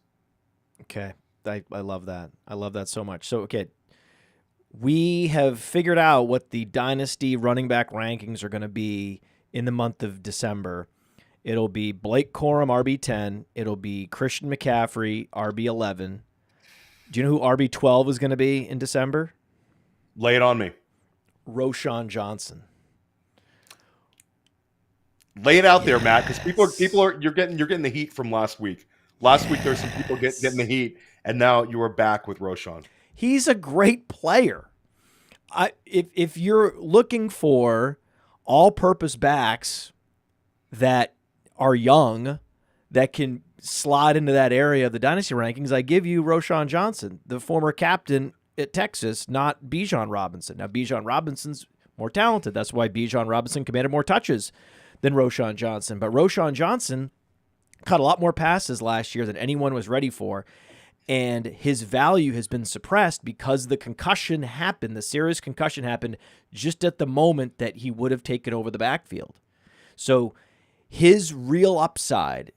[SPEAKER 1] Okay. I love that. I love that so much. So, okay, we have figured out what the Dynasty running back rankings are going to be in the month of December. It'll be Blake Corum, RB10. It'll be Christian McCaffrey, RB11. Do you know who RB12 is going to be in December?
[SPEAKER 2] Lay it on me.
[SPEAKER 1] Roschon Johnson.
[SPEAKER 2] Lay it out there, Matt, because people are you're getting the heat from last week. Last week there's some people getting the heat, and now you are back with Roschon.
[SPEAKER 1] He's a great player. If you're looking for all-purpose backs that are young, that can slide into that area of the Dynasty rankings, I give you Roschon Johnson, the former captain at Texas, not Bijan Robinson. Now, Bijan Robinson's more talented. That's why Bijan Robinson commanded more touches than Roschon Johnson. But Roschon Johnson caught a lot more passes last year than anyone was ready for, and his value has been suppressed because the concussion happened, the serious concussion happened just at the moment that he would have taken over the backfield. So his real upside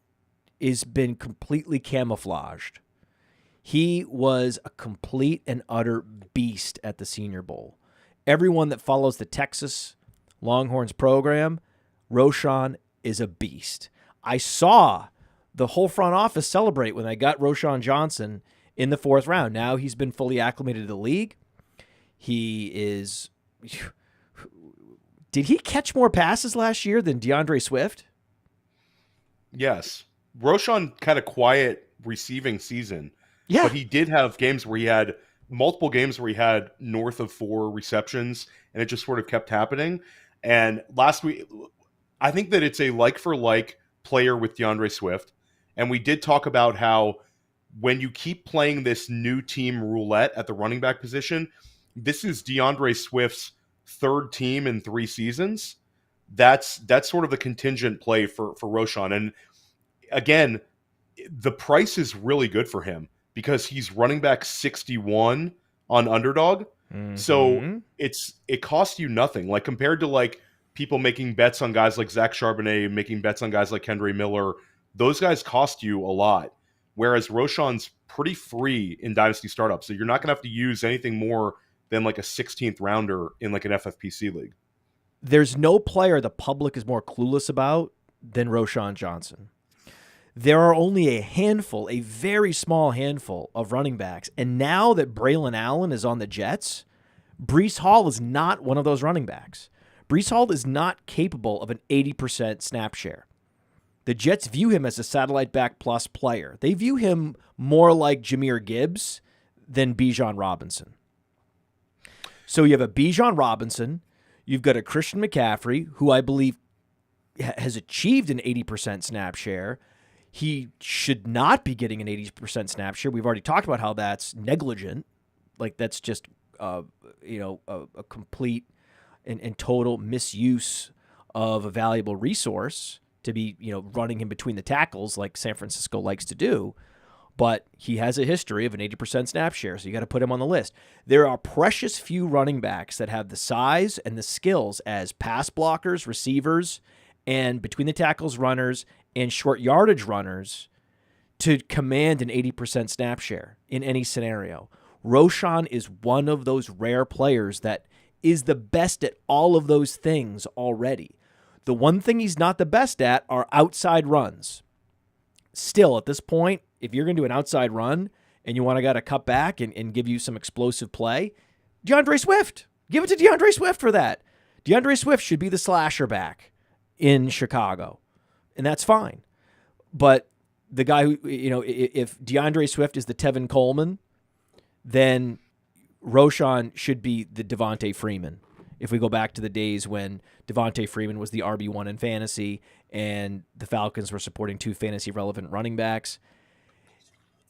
[SPEAKER 1] has been completely camouflaged. He was a complete and utter beast at the Senior Bowl. Everyone that follows the Texas Longhorns program, Roschon is a beast. I saw the whole front office celebrate when they got Roschon Johnson in the 4th round. Now he's been fully acclimated to the league. He is... Did he catch more passes last year than DeAndre Swift?
[SPEAKER 2] Yes. Roschon had a quiet receiving season.
[SPEAKER 1] Yeah.
[SPEAKER 2] But he did have games where he had multiple games where he had north of 4 receptions, and it just sort of kept happening. And last week, I think that it's a like-for-like player with DeAndre Swift. And we did talk about how when you keep playing this new team roulette at the running back position, this is DeAndre Swift's 3rd team in 3 seasons. That's sort of the contingent play for Roschon. And again, the price is really good for him because he's running back 61 on Underdog. So
[SPEAKER 1] Mhm.
[SPEAKER 2] it costs you nothing. Like compared to like people making bets on guys like Zach Charbonnet, making bets on guys like Kendre Miller, those guys cost you a lot. Whereas Roschon's pretty free in Dynasty startups. So you're not gonna have to use anything more than like a 16th rounder in like an FFPC league.
[SPEAKER 1] There's no player the public is more clueless about than Roschon Johnson. There are only a handful, a very small handful of running backs. And now that Braylon Allen is on the Jets, Breece Hall is not one of those running backs. Breece Hall is not capable of an 80% snap share. The Jets view him as a satellite back plus player. They view him more like Jahmyr Gibbs than Bijan Robinson. So you have a Bijan Robinson, you've got a Christian McCaffrey, who I believe has achieved an 80% snap share. He should not be getting an 80% snap share. We've already talked about how that's negligent. Like that's just a complete and total misuse of a valuable resource to be, running him between the tackles like San Francisco likes to do. But he has a history of an 80% snap share, so you got to put him on the list. There are precious few running backs that have the size and the skills as pass blockers, receivers, and between the tackles runners and short yardage runners to command an 80% snap share in any scenario. Roschon is one of those rare players that is the best at all of those things already. The one thing he's not the best at are outside runs. Still, at this point, if you're going to do an outside run and you want a guy to cut back and give you some explosive play, DeAndre Swift. Give it to DeAndre Swift for that. DeAndre Swift should be the slasher back in Chicago, and that's fine. But the guy who, if DeAndre Swift is the Tevin Coleman, then Roschon should be the Devontae Freeman. If we go back to the days when Devontae Freeman was the RB1 in fantasy and the Falcons were supporting two fantasy-relevant running backs.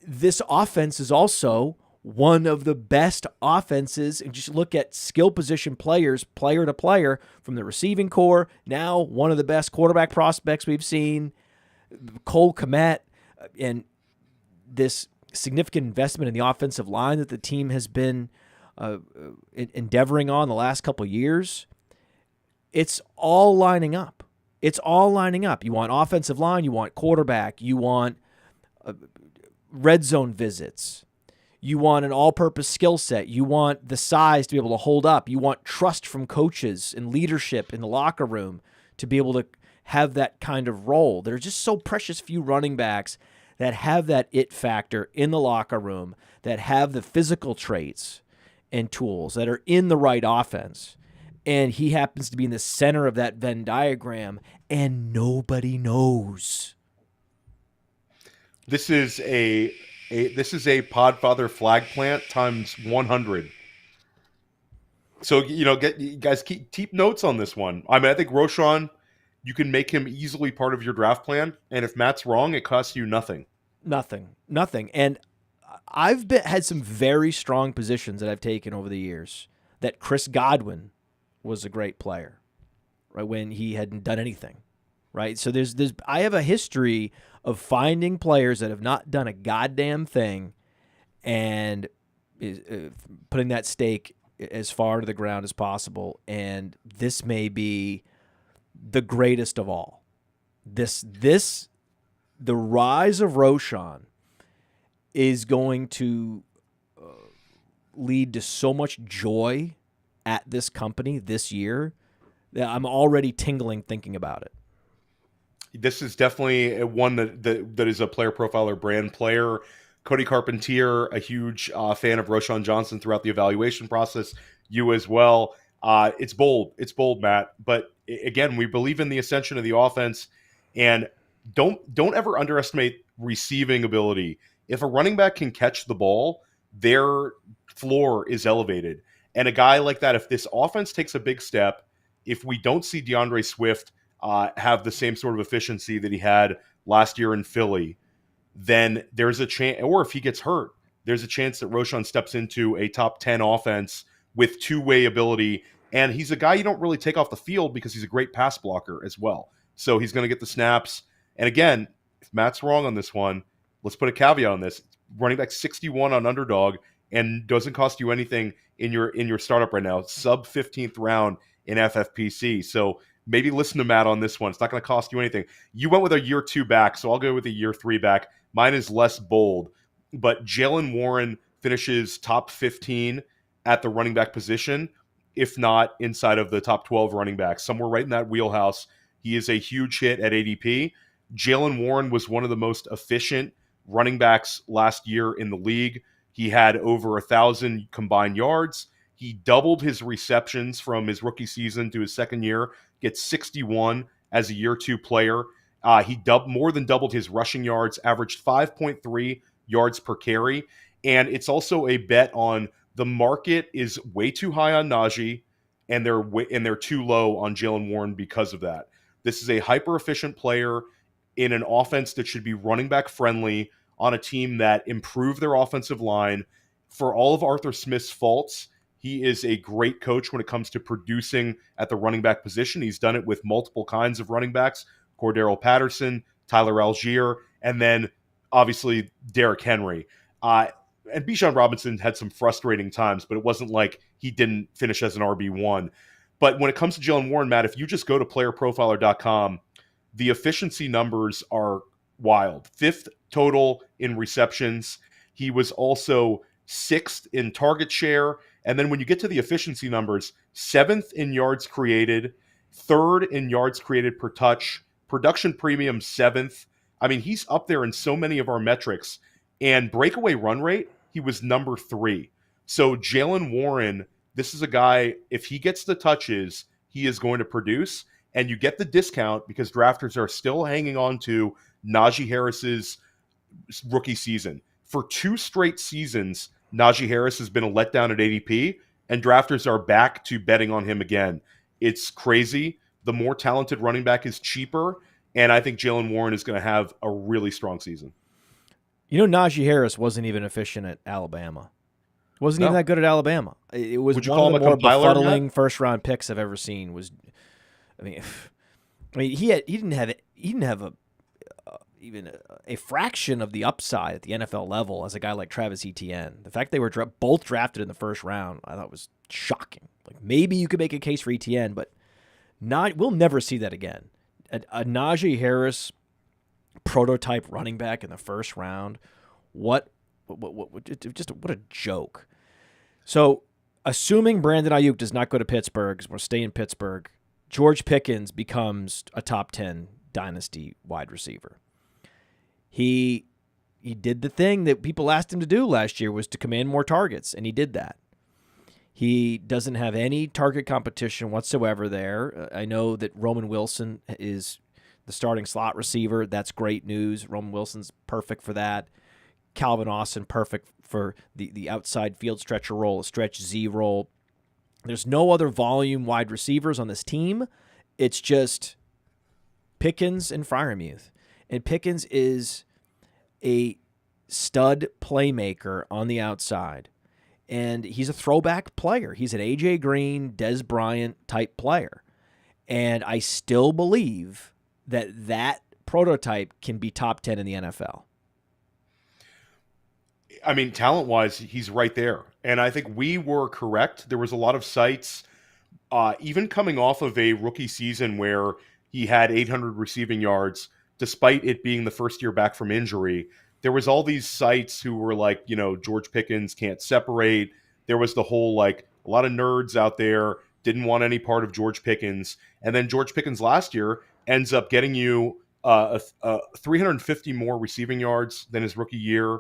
[SPEAKER 1] This offense is also one of the best offenses. And just look at skill position players, player to player, from the receiving core. Now, one of the best quarterback prospects we've seen, Cole Kmet, and this significant investment in the offensive line that the team has been endeavoring on the last couple of years. It's all lining up. It's all lining up. You want offensive line, you want quarterback, you want red zone visits, you want an all-purpose skill set, you want the size to be able to hold up, you want trust from coaches and leadership in the locker room to be able to have that kind of role. There are just so precious few running backs that have that it factor in the locker room, that have the physical traits and tools, that are in the right offense. And he happens to be in the center of that Venn diagram, and nobody knows.
[SPEAKER 2] This is a Podfather flag plant times 100. So guys keep notes on this one. I mean, I think Roschon, you can make him easily part of your draft plan, and if Matt's wrong, it costs you nothing.
[SPEAKER 1] Nothing. And I've had some very strong positions that I've taken over the years. That Chris Godwin was a great player, right, when he hadn't done anything, right? So I have a history of finding players that have not done a goddamn thing and putting that stake as far to the ground as possible. And this may be the greatest of all. The rise of Roschon is going to lead to so much joy at this company this year that I'm already tingling thinking about it.
[SPEAKER 2] This is definitely one that is a player profiler brand player. Cody Carpentier, a huge fan of Roschon Johnson throughout the evaluation process. You as well. It's bold. It's bold, Matt. But again, we believe in the ascension of the offense, and don't ever underestimate receiving ability. If a running back can catch the ball, their floor is elevated. And a guy like that, if this offense takes a big step, if we don't see DeAndre Swift have the same sort of efficiency that he had last year in Philly, then there's a chance, or if he gets hurt, there's a chance that Roschon steps into a top 10 offense with two-way ability. And he's a guy you don't really take off the field because he's a great pass blocker as well. So he's going to get the snaps. And again, if Matt's wrong on this one, let's put a caveat on this. Running back 61 on Underdog and doesn't cost you anything in your startup right now. Sub 15th round in FFPC. So maybe listen to Matt on this one. It's not going to cost you anything. You went with a year 2 back, so I'll go with a year 3 back. Mine is less bold, but Jaylen Warren finishes top 15 at the running back position, if not inside of the top 12 running backs, somewhere right in that wheelhouse. He is a huge hit at ADP. Jaylen Warren was one of the most efficient running backs last year in the league. He had over 1,000 combined yards. He doubled his receptions from his rookie season to his second year, gets 61 as a year 2 player. He more than doubled his rushing yards, averaged 5.3 yards per carry. And it's also a bet on the market is way too high on Najee, and they're too low on Jaylen Warren because of that. This is a hyper-efficient player in an offense that should be running back friendly on a team that improved their offensive line. For all of Arthur Smith's faults, he is a great coach when it comes to producing at the running back position. He's done it with multiple kinds of running backs, Cordero Patterson, Tyler Algier, and then obviously Derrick Henry. And Bijan Robinson had some frustrating times, but it wasn't like he didn't finish as an RB1. But when it comes to Jaylen Warren, Matt, if you just go to playerprofiler.com, the efficiency numbers are wild. 5th total in receptions. He was also 6th in target share. And then when you get to the efficiency numbers, 7th in yards created, 3rd in yards created per touch, production premium 7th. I mean, he's up there in so many of our metrics. And breakaway run rate, he was number 3. So Jaylen Warren, this is a guy, if he gets the touches, he is going to produce. And you get the discount because drafters are still hanging on to Najee Harris's rookie season. For 2 straight seasons, Najee Harris has been a letdown at ADP, and drafters are back to betting on him again. It's crazy. The more talented running back is cheaper, and I think Jaylen Warren is going to have a really strong season.
[SPEAKER 1] You know, Najee Harris wasn't even efficient at Alabama. Wasn't even that good at Alabama. It was one of the more befuddling first-round picks I've ever seen. I mean, he didn't have even a fraction of the upside at the NFL level as a guy like Travis Etienne. The fact they were both drafted in the first round, I thought was shocking. Like maybe you could make a case for Etienne, but we'll never see that again. A Najee Harris prototype running back in the first round. What a joke. So, assuming Brandon Aiyuk does not go to Pittsburgh, we'll stay in Pittsburgh. George Pickens becomes a top 10 dynasty wide receiver. He did the thing that people asked him to do last year, was to command more targets, and he did that. He doesn't have any target competition whatsoever there. I know that Roman Wilson is the starting slot receiver. That's great news. Roman Wilson's perfect for that. Calvin Austin, perfect for the outside field stretcher role, a stretch Z role. There's no other volume wide receivers on this team. It's just Pickens and Freiermuth. And Pickens is a stud playmaker on the outside. And he's a throwback player. He's an A.J. Green, Des Bryant type player. And I still believe that prototype can be top 10 in the NFL.
[SPEAKER 2] I mean, talent-wise, he's right there. And I think we were correct. There was a lot of sites, even coming off of a rookie season where he had 800 receiving yards, despite it being the first year back from injury. There was all these sites who were like, George Pickens can't separate. There was the whole, a lot of nerds out there didn't want any part of George Pickens. And then George Pickens last year ends up getting you 350 more receiving yards than his rookie year,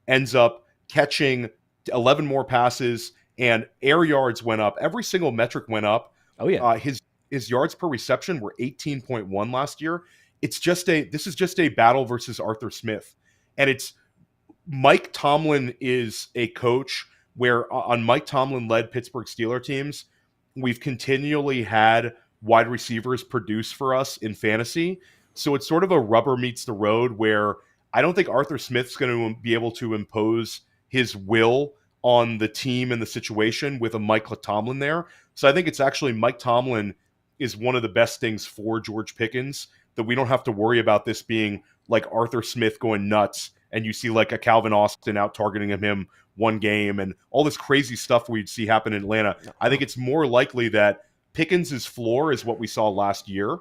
[SPEAKER 2] ends up catching 11 more passes, and air yards went up. Every single metric went up.
[SPEAKER 1] Oh, yeah.
[SPEAKER 2] His yards per reception were 18.1 last year. This is just a battle versus Arthur Smith. And it's Mike Tomlin is a coach where on Mike Tomlin-led Pittsburgh Steelers teams, we've continually had wide receivers produce for us in fantasy. So it's sort of a rubber meets the road where I don't think Arthur Smith's going to be able to impose his will on the team and the situation with a Mike Tomlin there. So I think it's actually Mike Tomlin is one of the best things for George Pickens, that we don't have to worry about this being like Arthur Smith going nuts and you see like a Calvin Austin out targeting him one game and all this crazy stuff we'd see happen in Atlanta. I think it's more likely that Pickens' floor is what we saw last year,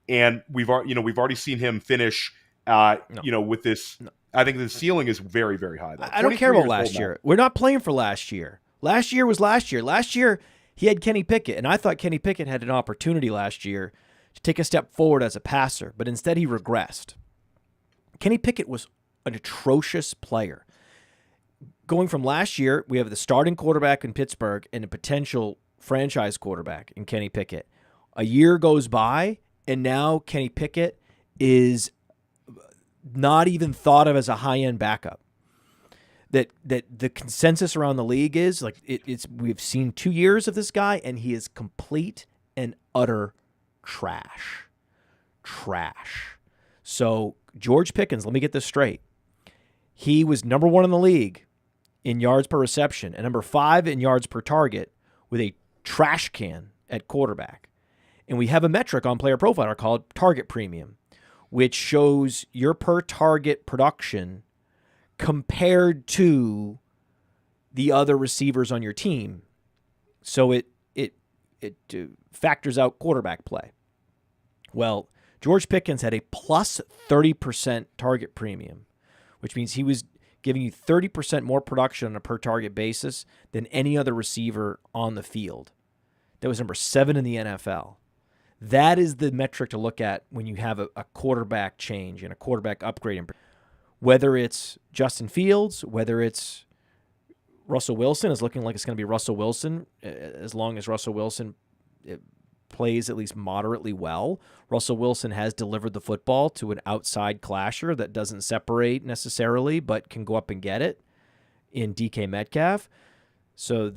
[SPEAKER 2] and we've already seen him finish. With this, I think the ceiling is very, very high. Though.
[SPEAKER 1] I don't care about last year. We're not playing for last year. Last year was last year. Last year he had Kenny Pickett, and I thought Kenny Pickett had an opportunity last year to take a step forward as a passer, but instead he regressed. Kenny Pickett was an atrocious player. Going from last year, we have the starting quarterback in Pittsburgh and a potential franchise quarterback in Kenny Pickett. A year goes by, and now Kenny Pickett is not even thought of as a high-end backup. That the consensus around the league is like we've seen 2 years of this guy, and he is complete and utter trash. So George Pickens, let me get this straight. He was number 1 in the league in yards per reception and number 5 in yards per target with a trash can at quarterback. And we have a metric on PlayerProfiler called target premium, which shows your per target production compared to the other receivers on your team. So it factors out quarterback play. Well, George Pickens had a plus 30% target premium, which means he was giving you 30% more production on a per target basis than any other receiver on the field. That was number 7 in the NFL. That is the metric to look at when you have a quarterback change and a quarterback upgrade. Whether it's Justin Fields, whether it's Russell Wilson, is looking like it's going to be Russell Wilson, as long as Russell Wilson plays at least moderately well. Russell Wilson has delivered the football to an outside clasher that doesn't separate necessarily, but can go up and get it in DK Metcalf. So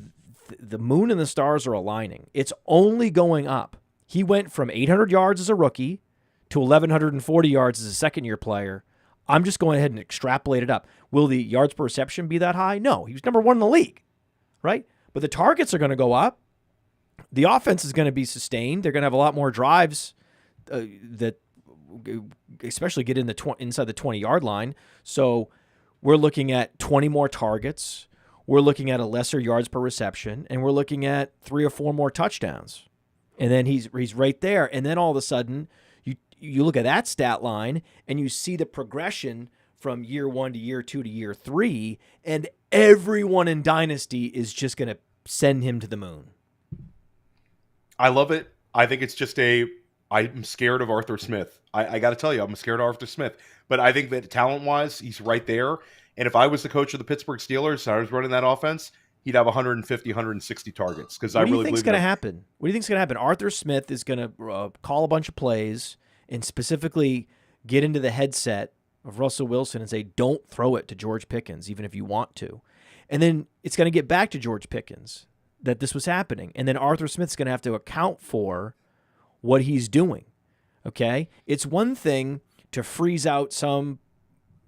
[SPEAKER 1] the moon and the stars are aligning. It's only going up. He went from 800 yards as a rookie to 1,140 yards as a second-year player. I'm just going ahead and extrapolate it up. Will the yards per reception be that high? No. He was number 1 in the league, right? But the targets are going to go up. The offense is going to be sustained. They're going to have a lot more drives that especially get in inside the 20-yard line. So we're looking at 20 more targets. We're looking at a lesser yards per reception, and we're looking at 3 or 4 more touchdowns. And then he's right there. And then all of a sudden, you look at that stat line, and you see the progression from year 1 to year 2 to year 3, and everyone in Dynasty is just going to send him to the moon.
[SPEAKER 2] I love it. I think it's just I'm scared of Arthur Smith. I got to tell you, I'm scared of Arthur Smith. But I think that talent-wise, he's right there. And if I was the coach of the Pittsburgh Steelers and I was running that offense, he'd have 150, 160 targets. Because
[SPEAKER 1] What do you think's going to happen? What do you think's going to happen? Arthur Smith is going to call a bunch of plays and specifically get into the headset of Russell Wilson and say, don't throw it to George Pickens, even if you want to. And then it's going to get back to George Pickens that this was happening. And then Arthur Smith's going to have to account for what he's doing. Okay? It's one thing to freeze out some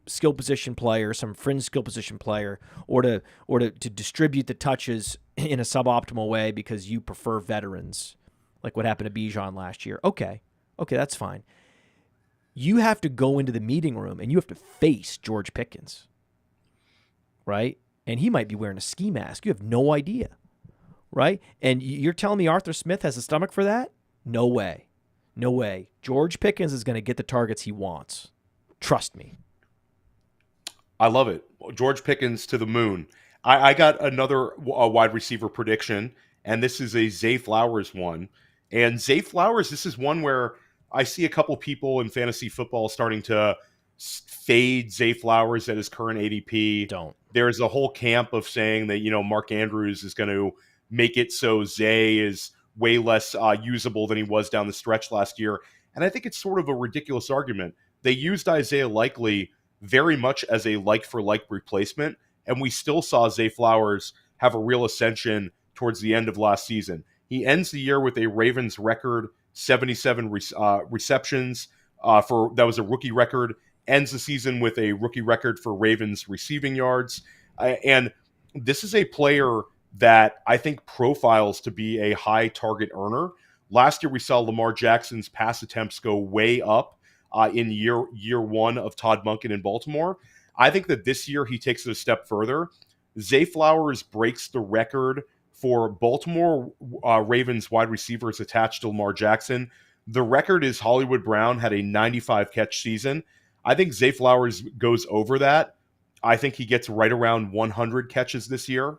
[SPEAKER 1] skill position player, some fringe skill position player, or to distribute the touches in a suboptimal way because you prefer veterans, like what happened to Bijan last year. Okay, that's fine. You have to go into the meeting room and you have to face George Pickens, right? And he might be wearing a ski mask. You have no idea, right? And you're telling me Arthur Smith has a stomach for that? No way. No way. George Pickens is going to get the targets he wants. Trust me.
[SPEAKER 2] I love it. George Pickens to the moon. I got another wide receiver prediction, and this is a Zay Flowers one. And Zay Flowers, this is one where I see a couple people in fantasy football starting to fade Zay Flowers at his current ADP.
[SPEAKER 1] Don't.
[SPEAKER 2] There's a whole camp of saying that, Mark Andrews is going to make it so Zay is way less usable than he was down the stretch last year. And I think it's sort of a ridiculous argument. They used Isaiah Likely very much as a like-for-like replacement, and we still saw Zay Flowers have a real ascension towards the end of last season. He ends the year with a Ravens record, 77 receptions. That was a rookie record. Ends the season with a rookie record for Ravens receiving yards. And this is a player that I think profiles to be a high target earner. Last year, we saw Lamar Jackson's pass attempts go way up in year 1 of Todd Monken in Baltimore. I think that this year he takes it a step further. Zay Flowers breaks the record for Baltimore Ravens wide receivers attached to Lamar Jackson. The record is Hollywood Brown had a 95 catch season. I think Zay Flowers goes over that. I think he gets right around 100 catches this year.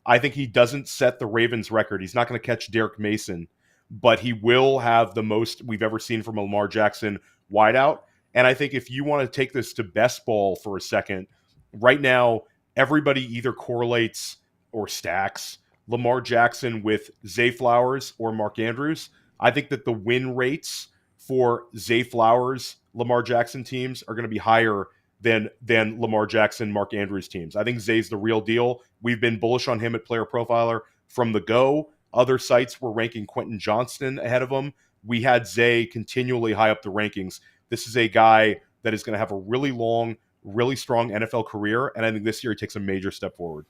[SPEAKER 2] I think he doesn't set the Ravens record. He's not going to catch Derek Mason, but he will have the most we've ever seen from a Lamar Jackson wideout. And I think if you want to take this to best ball for a second, right now, everybody either correlates or stacks Lamar Jackson with Zay Flowers or Mark Andrews. I think that the win rates for Zay Flowers, Lamar Jackson teams are going to be higher than Lamar Jackson, Mark Andrews teams. I think Zay's the real deal. We've been bullish on him at Player Profiler from the go. Other sites were ranking Quentin Johnston ahead of him. We had Zay continually high up the rankings. This is a guy that is going to have a really long, really strong NFL career, and I think this year he takes a major step forward.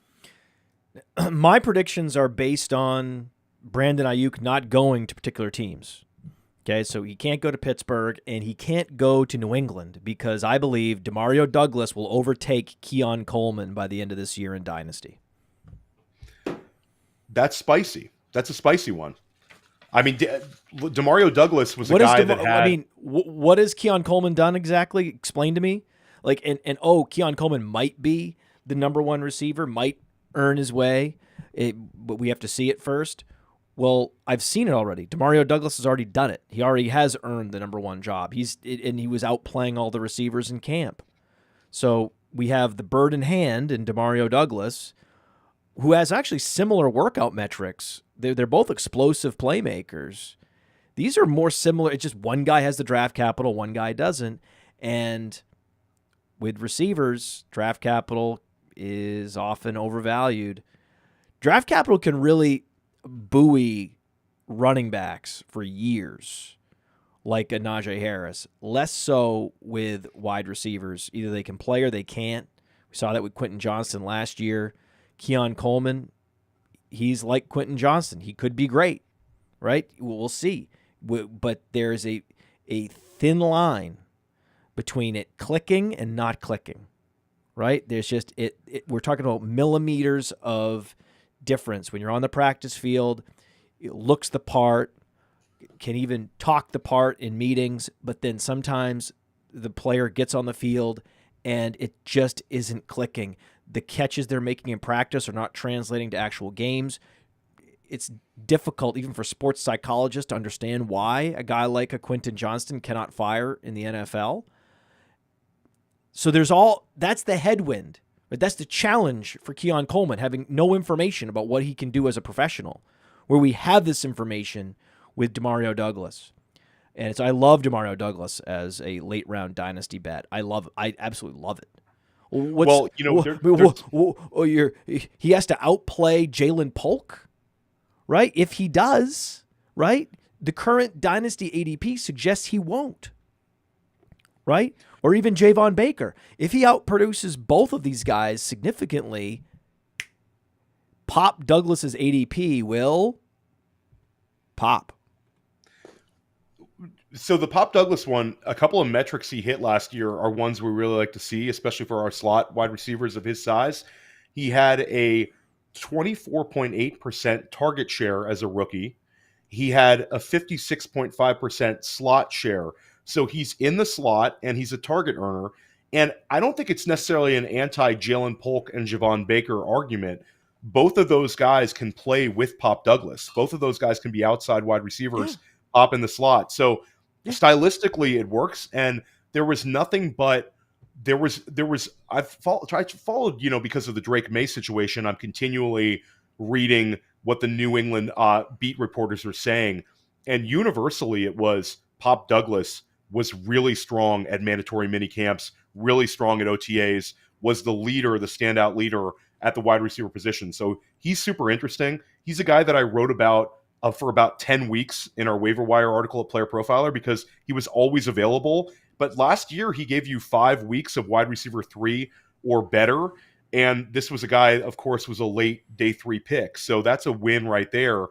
[SPEAKER 1] My predictions are based on Brandon Aiyuk not going to particular teams. Okay, so he can't go to Pittsburgh, and he can't go to New England because I believe Demario Douglas will overtake Keon Coleman by the end of this year in Dynasty.
[SPEAKER 2] That's spicy. That's a spicy one. I mean, Demario Douglas was a guy that had...
[SPEAKER 1] I mean, what has Keon Coleman done exactly? Explain to me. Like, Keon Coleman might be the number one receiver, might earn his way, but we have to see it first. Well, I've seen it already. Demario Douglas has already done it. He already has earned the number one job. And he was out playing all the receivers in camp. So we have the bird in hand in Demario Douglas, who has actually similar workout metrics. They're both explosive playmakers. These are more similar. It's just one guy has the draft capital, one guy doesn't. And with receivers, draft capital is often overvalued. Draft capital can really buoy running backs for years, like a Najee Harris. Less so with wide receivers. Either they can play or they can't. We saw that with Quentin Johnston last year. Keon Coleman, he's like Quentin Johnston. He could be great, right? We'll see. But there's a thin line between it clicking and not clicking, right? There's just we're talking about millimeters of difference. When you're on the practice field, it looks the part, can even talk the part in meetings, but then sometimes the player gets on the field and it just isn't clicking. The catches they're making in practice are not translating to actual games. It's difficult even for sports psychologists to understand why a guy like a Quentin Johnston cannot fire in the NFL. So that's the headwind. But that's the challenge for Keon Coleman, having no information about what he can do as a professional, where we have this information with Demario Douglas. And I love Demario Douglas as a late-round dynasty bet. I absolutely love it. He has to outplay Jaylen Polk, right? If he does, right, the current dynasty ADP suggests he won't, right? Or even Javon Baker. If he outproduces both of these guys significantly, Pop Douglas's ADP will pop.
[SPEAKER 2] So the Pop Douglas one, a couple of metrics he hit last year are ones we really like to see, especially for our slot wide receivers of his size. He had a 24.8% target share as a rookie. He had a 56.5% slot share. So he's in the slot and he's a target earner. And I don't think it's necessarily an anti-Jaylen Polk and Javon Baker argument. Both of those guys can play with Pop Douglas. Both of those guys can be outside wide receivers, Pop in the slot. So stylistically, it works. And there was nothing but I've followed, because of the Drake May situation, I'm continually reading what the New England beat reporters are saying. And universally, it was Pop Douglas was really strong at mandatory mini camps, really strong at OTAs, was the standout leader at the wide receiver position. So he's super interesting. He's a guy that I wrote about for about 10 weeks in our waiver wire article at Player Profiler because he was always available. But last year, he gave you 5 weeks of wide receiver 3 or better. And this was a guy, of course, was a late day 3 pick. So that's a win right there.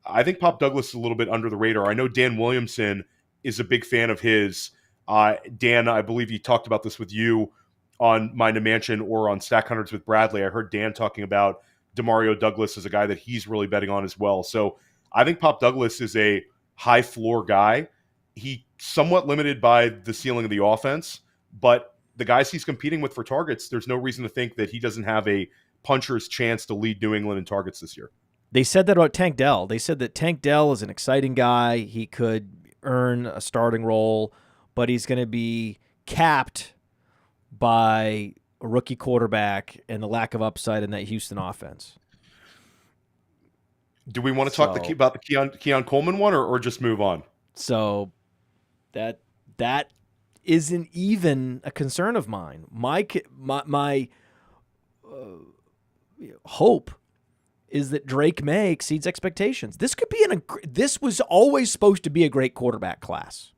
[SPEAKER 2] I think Pop Douglas is a little bit under the radar. I know Dan Williamson is a big fan of his. Dan, I believe he talked about this with you on my Mansion or on Stack Hunters with Bradley, I heard Dan talking about Demario Douglas as a guy that he's really betting on as well. So I think Pop Douglas is a high floor guy. He somewhat limited by the ceiling of the offense, but the guys he's competing with for targets, there's no reason to think that he doesn't have a puncher's chance to lead New England in targets this year.
[SPEAKER 1] They said that about Tank Dell. They said that Tank Dell is an exciting guy. He could earn a starting role, but he's going to be capped by a rookie quarterback and the lack of upside in that Houston offense.
[SPEAKER 2] Do we want to talk about the Keon Coleman one or just move on?
[SPEAKER 1] So that isn't even a concern of mine. My hope is that Drake May exceeds expectations. This could be this was always supposed to be a great quarterback class.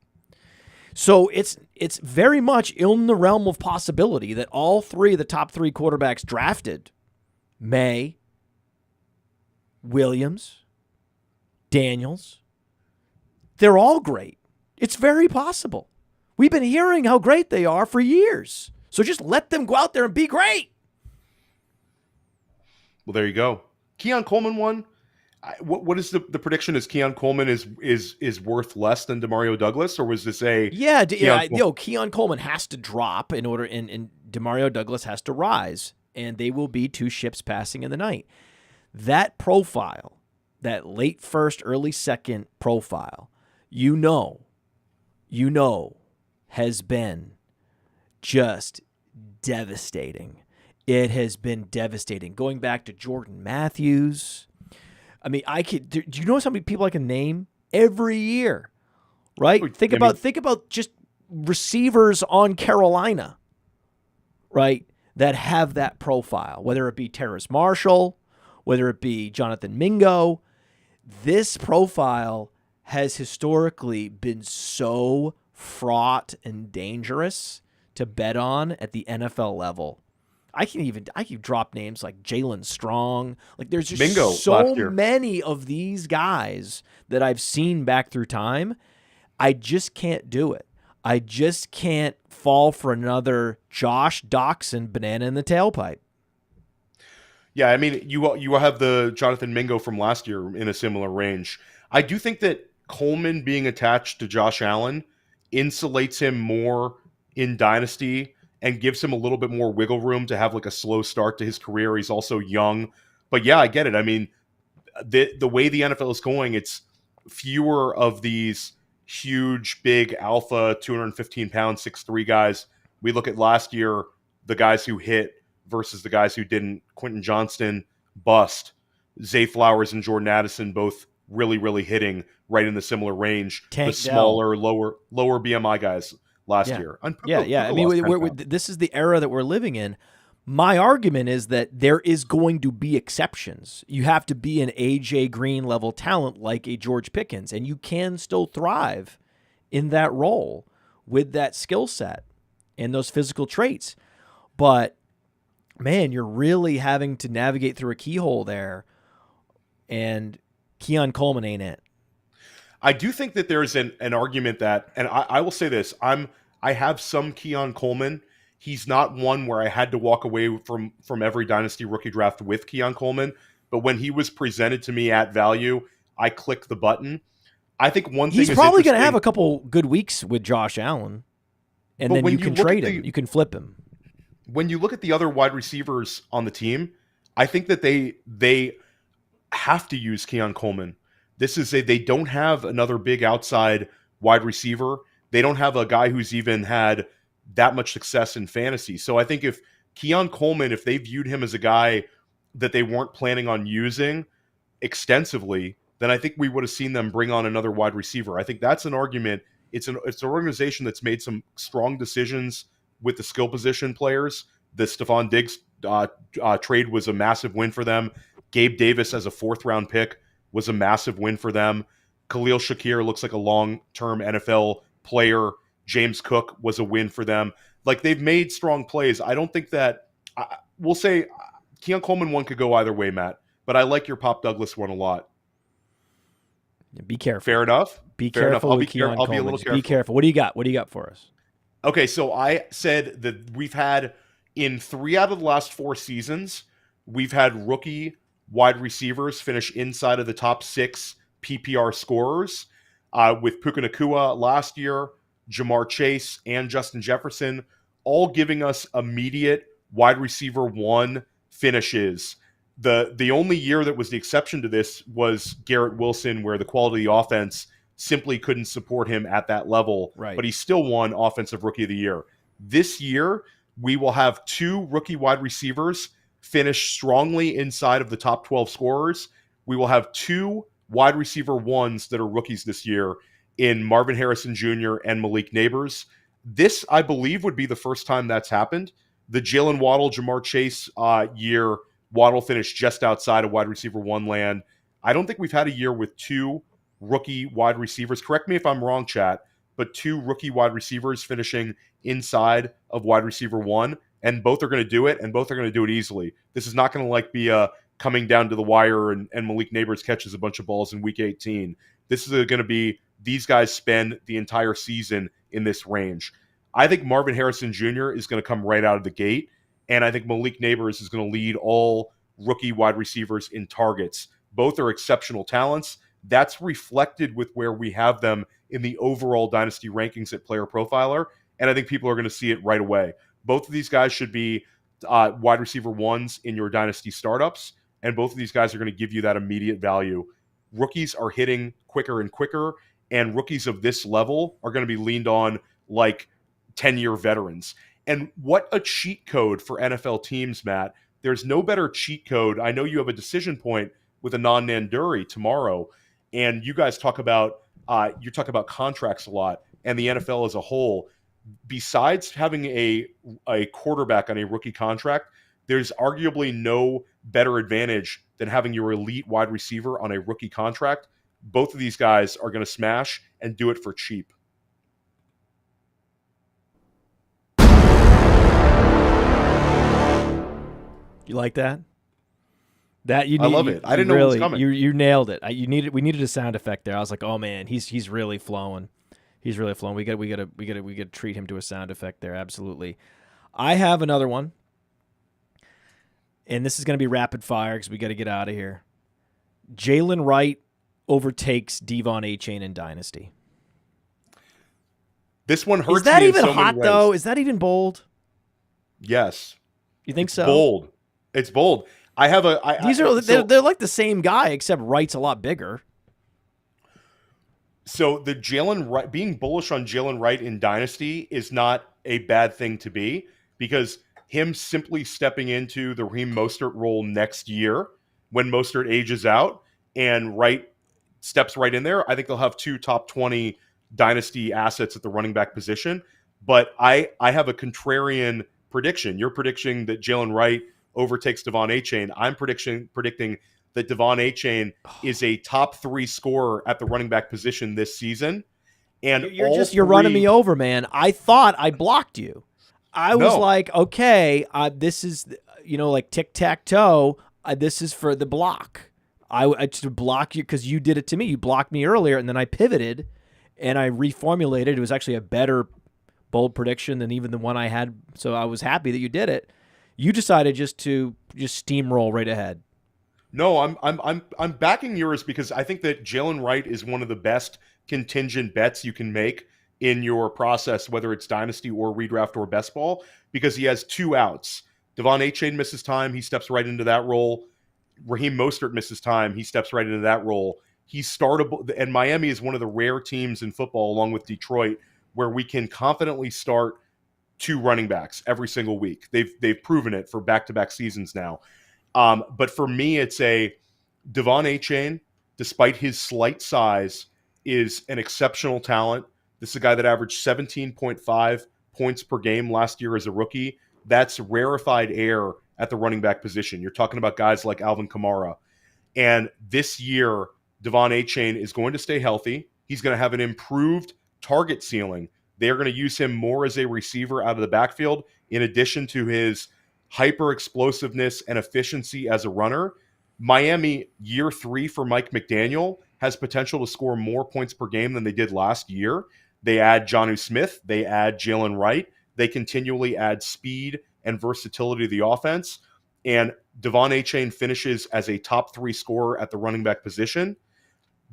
[SPEAKER 1] So it's very much in the realm of possibility that all three of the top three quarterbacks drafted, May, Williams, Daniels, they're all great. It's very possible. We've been hearing how great they are for years. So just let them go out there and be great.
[SPEAKER 2] Well, there you go. Keon Coleman one. What is the prediction? Is Keon Coleman is worth less than Demario Douglas, or was this a
[SPEAKER 1] Keon Coleman has to drop in order, and Demario Douglas has to rise, and they will be two ships passing in the night. That profile, that late first, early second profile, you know, has been just devastating. It has been devastating. Going back to Jordan Matthews. I mean, do you know how many people I can name every year, right? Think about just receivers on Carolina, right, that have that profile, whether it be Terrace Marshall, whether it be Jonathan Mingo. This profile has historically been so fraught and dangerous to bet on at the NFL level. I can drop names like Jaylen Strong. Like there's just
[SPEAKER 2] Mingo
[SPEAKER 1] so many of these guys that I've seen back through time. I just can't do it. I just can't fall for another Josh Doxson banana in the tailpipe.
[SPEAKER 2] Yeah, I mean, you have the Jonathan Mingo from last year in a similar range. I do think that Coleman being attached to Josh Allen insulates him more in Dynasty and gives him a little bit more wiggle room to have like a slow start to his career. He's also young. But yeah, I get it. I mean, the way the NFL is going, it's fewer of these huge, big alpha, 215-pound, 6'3" guys. We look at last year, the guys who hit versus the guys who didn't. Quentin Johnston, bust. Zay Flowers and Jordan Addison both really, really hitting right in the similar range.
[SPEAKER 1] Tank
[SPEAKER 2] the smaller, lower BMI guys last year.
[SPEAKER 1] I mean, this is the era that we're living in. My argument is that there is going to be exceptions. You have to be an A.J. Green level talent like a George Pickens, and you can still thrive in that role with that skill set and those physical traits. But, man, you're really having to navigate through a keyhole there, and Keon Coleman ain't it.
[SPEAKER 2] I do think that there's an argument that, and I will say this, I have some Keon Coleman. He's not one where I had to walk away from every Dynasty rookie draft with Keon Coleman, but when he was presented to me at value, I clicked the button. I think one thing
[SPEAKER 1] he's probably going to have a couple good weeks with Josh Allen, and then you can trade him. You can flip him.
[SPEAKER 2] When you look at the other wide receivers on the team, I think that they have to use Keon Coleman. They don't have another big outside wide receiver. They don't have a guy who's even had that much success in fantasy. So I think if Keon Coleman, if they viewed him as a guy that they weren't planning on using extensively, then I think we would have seen them bring on another wide receiver. I think that's an argument. It's an organization that's made some strong decisions with the skill position players. The Stephon Diggs trade was a massive win for them. Gabe Davis as a 4th-round pick was a massive win for them. Khalil Shakir looks like a long-term NFL player. James Cook was a win for them. Like, they've made strong plays. I don't think that we'll say Keon Coleman one could go either way, Matt, but I like your Pop Douglas one a lot.
[SPEAKER 1] Be careful.
[SPEAKER 2] Fair enough.
[SPEAKER 1] Be careful.
[SPEAKER 2] I'll be a little careful.
[SPEAKER 1] Be careful. What do you got? What do you got for us?
[SPEAKER 2] Okay, so I said that we've had In 3 out of the last 4 seasons, we've had rookie wide receivers finish inside of the top 6 PPR scorers, with Puka Nacua last year, Jamar Chase, and Justin Jefferson, all giving us immediate wide receiver 1 finishes. The only year that was the exception to this was Garrett Wilson, where the quality of the offense simply couldn't support him at that level,
[SPEAKER 1] Right.
[SPEAKER 2] but he still won Offensive Rookie of the Year. This year, we will have 2 rookie wide receivers finish strongly inside of the top 12 scorers. We will have 2 wide receiver 1s that are rookies this year in Marvin Harrison Jr. and Malik Neighbors. This, I believe, would be the first time that's happened. The Jaylen Waddle, Jamar Chase year, Waddle finished just outside of wide receiver 1 land. I don't think we've had a year with 2 rookie wide receivers. Correct me if I'm wrong, chat, but 2 rookie wide receivers finishing inside of wide receiver 1, and both are going to do it, and both are going to do it easily. This is not going to be a coming down to the wire and Malik Neighbors catches a bunch of balls in week 18. This is going to be these guys spend the entire season in this range. I think Marvin Harrison Jr. is going to come right out of the gate, and I think Malik Neighbors is going to lead all rookie wide receivers in targets. Both are exceptional talents. That's reflected with where we have them in the overall Dynasty rankings at Player Profiler, and I think people are going to see it right away. Both of these guys should be wide receiver 1s in your Dynasty startups, and both of these guys are going to give you that immediate value. Rookies are hitting quicker and quicker, and rookies of this level are going to be leaned on like 10-year veterans. And what a cheat code for NFL teams, Matt. There's no better cheat code. I know you have a decision point with Anand Nanduri tomorrow, and you guys talk about contracts a lot, and the NFL as a whole. Besides having a quarterback on a rookie contract, there's arguably no better advantage than having your elite wide receiver on a rookie contract. Both of these guys are going to smash and do it for cheap.
[SPEAKER 1] You like that? I
[SPEAKER 2] love it. I didn't know it was coming.
[SPEAKER 1] You nailed it. We needed a sound effect there. I was like, oh man, he's really flowing. He's really flowing. We got to treat him to a sound effect there. Absolutely. I have another one, and this is going to be rapid fire because we got to get out of here. Jaylen Wright overtakes Devon Achane in Dynasty.
[SPEAKER 2] This one hurts.
[SPEAKER 1] Is that
[SPEAKER 2] me
[SPEAKER 1] even
[SPEAKER 2] in so
[SPEAKER 1] hot
[SPEAKER 2] many
[SPEAKER 1] though?
[SPEAKER 2] ways.
[SPEAKER 1] Is that even bold?
[SPEAKER 2] Yes.
[SPEAKER 1] You think so?
[SPEAKER 2] Bold. It's bold. I have a.
[SPEAKER 1] They're like the same guy, except Wright's a lot bigger.
[SPEAKER 2] So the Jaylen Wright, being bullish on Jaylen Wright in Dynasty is not a bad thing to be, because him simply stepping into the Raheem Mostert role next year when Mostert ages out and Wright steps right in there, I think they'll have 2 top 20 Dynasty assets at the running back position. But I have a contrarian prediction. You're predicting that Jaylen Wright overtakes Devon Achane. I'm predicting that Devon Achane is a top 3 scorer at the running back position this season. And
[SPEAKER 1] you're running me over, man. I thought I blocked you. I was like, okay, this is, like tic-tac-toe. This is for the block. I to block you because you did it to me. You blocked me earlier, and then I pivoted, and I reformulated. It was actually a better bold prediction than even the one I had, so I was happy that you did it. You decided just to steamroll right ahead.
[SPEAKER 2] No, I'm backing yours because I think that Jaylen Wright is one of the best contingent bets you can make in your process, whether it's Dynasty or Redraft or Best Ball, because he has 2 outs. Devon Achane misses time, he steps right into that role. Raheem Mostert misses time, he steps right into that role. He's startable, and Miami is one of the rare teams in football, along with Detroit, where we can confidently start 2 running backs every single week. They've proven it for back-to-back seasons now. But for me, it's a Devon Achane, despite his slight size, is an exceptional talent. This is a guy that averaged 17.5 points per game last year as a rookie. That's rarefied air at the running back position. You're talking about guys like Alvin Kamara. And this year, Devon Achane is going to stay healthy. He's going to have an improved target ceiling. They are going to use him more as a receiver out of the backfield, in addition to his hyper explosiveness and efficiency as a runner. Miami, year 3 for Mike McDaniel, has potential to score more points per game than they did last year. They add Jonnu Smith. They add Jaylen Wright. They continually add speed and versatility of the offense. And Devon Achane finishes as a top 3 scorer at the running back position.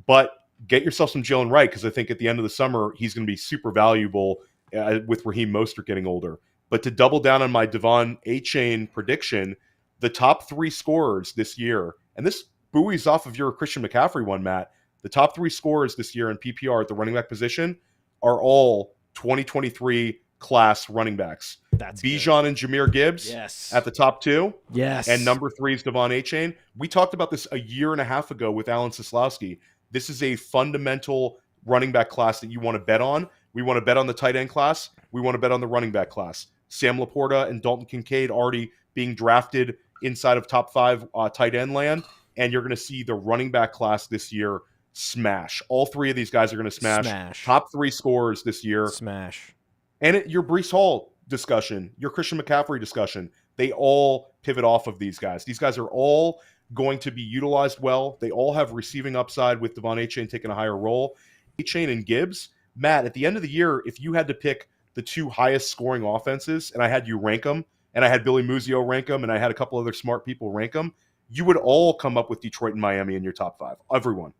[SPEAKER 2] But get yourself some Jaylen Wright, because I think at the end of the summer, he's going to be super valuable with Raheem Mostert getting older. But to double down on my Devon Achane prediction, the top 3 scorers this year, and this buoys off of your Christian McCaffrey one, Matt, the top 3 scorers this year in PPR at the running back position are all 2023 class running backs.
[SPEAKER 1] That's
[SPEAKER 2] Bijan and Jahmyr Gibbs at the top 2.
[SPEAKER 1] Yes.
[SPEAKER 2] And number 3 is Devon Achane. We talked about this a year and a half ago with Alan Seslowsky. This is a fundamental running back class that you want to bet on. We want to bet on the tight end class. We want to bet on the running back class. Sam Laporta and Dalton Kincaid already being drafted inside of top 5 tight end land. And you're going to see the running back class this year smash. All 3 of these guys are going to smash. Top 3 scorers this year.
[SPEAKER 1] Smash.
[SPEAKER 2] And your Breece Hall discussion, your Christian McCaffrey discussion, they all pivot off of these guys. These guys are all going to be utilized well. They all have receiving upside with Devon Achane taking a higher role. Achane and Gibbs. Matt, at the end of the year, if you had to pick the 2 highest scoring offenses, and I had you rank them, and I had Billy Muzio rank them, and I had a couple other smart people rank them, you would all come up with Detroit and Miami in your top 5. Everyone.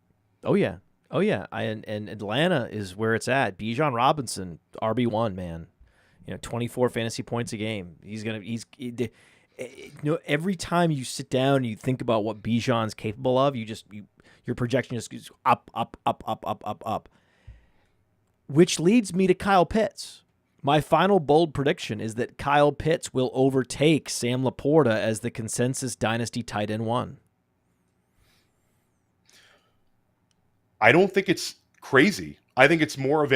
[SPEAKER 1] Oh, yeah. Oh, yeah. And Atlanta is where it's at. Bijan Robinson, RB1, man. 24 fantasy points a game. Every time you sit down and you think about what Bijan's capable of, your projection just goes up, up, up, up, up, up, up. Which leads me to Kyle Pitts. My final bold prediction is that Kyle Pitts will overtake Sam Laporta as the consensus Dynasty tight end 1.
[SPEAKER 2] I don't think it's crazy. I think it's more of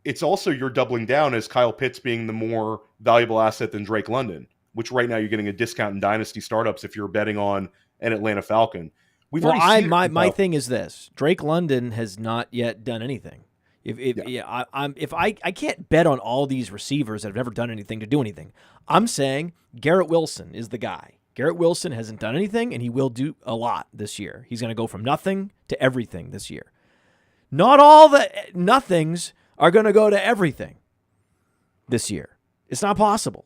[SPEAKER 2] it's also you're doubling down as Kyle Pitts being the more valuable asset than Drake London, which right now you're getting a discount in Dynasty startups if you're betting on an Atlanta Falcon.
[SPEAKER 1] My thing is this: Drake London has not yet done anything. I can't bet on all these receivers that have never done anything to do anything. I'm saying Garrett Wilson is the guy. Garrett Wilson hasn't done anything, and he will do a lot this year. He's going to go from nothing to everything this year. Not all the nothings are going to go to everything this year. It's not possible.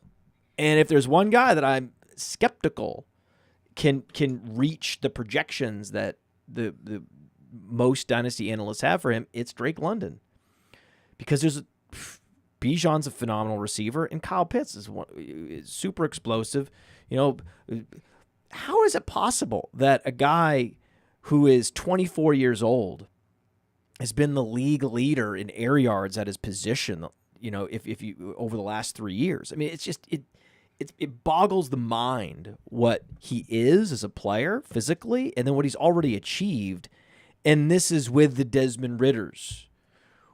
[SPEAKER 1] And if there's one guy that I'm skeptical can reach the projections that the most Dynasty analysts have for him, it's Drake London. Because Bijan's a phenomenal receiver, and Kyle Pitts is super explosive. How is it possible that a guy who is 24 years old has been the league leader in air yards at his position, if you over the last 3 years? I mean, it's just it boggles the mind what he is as a player physically, and then what he's already achieved. And this is with the Desmond Ritters,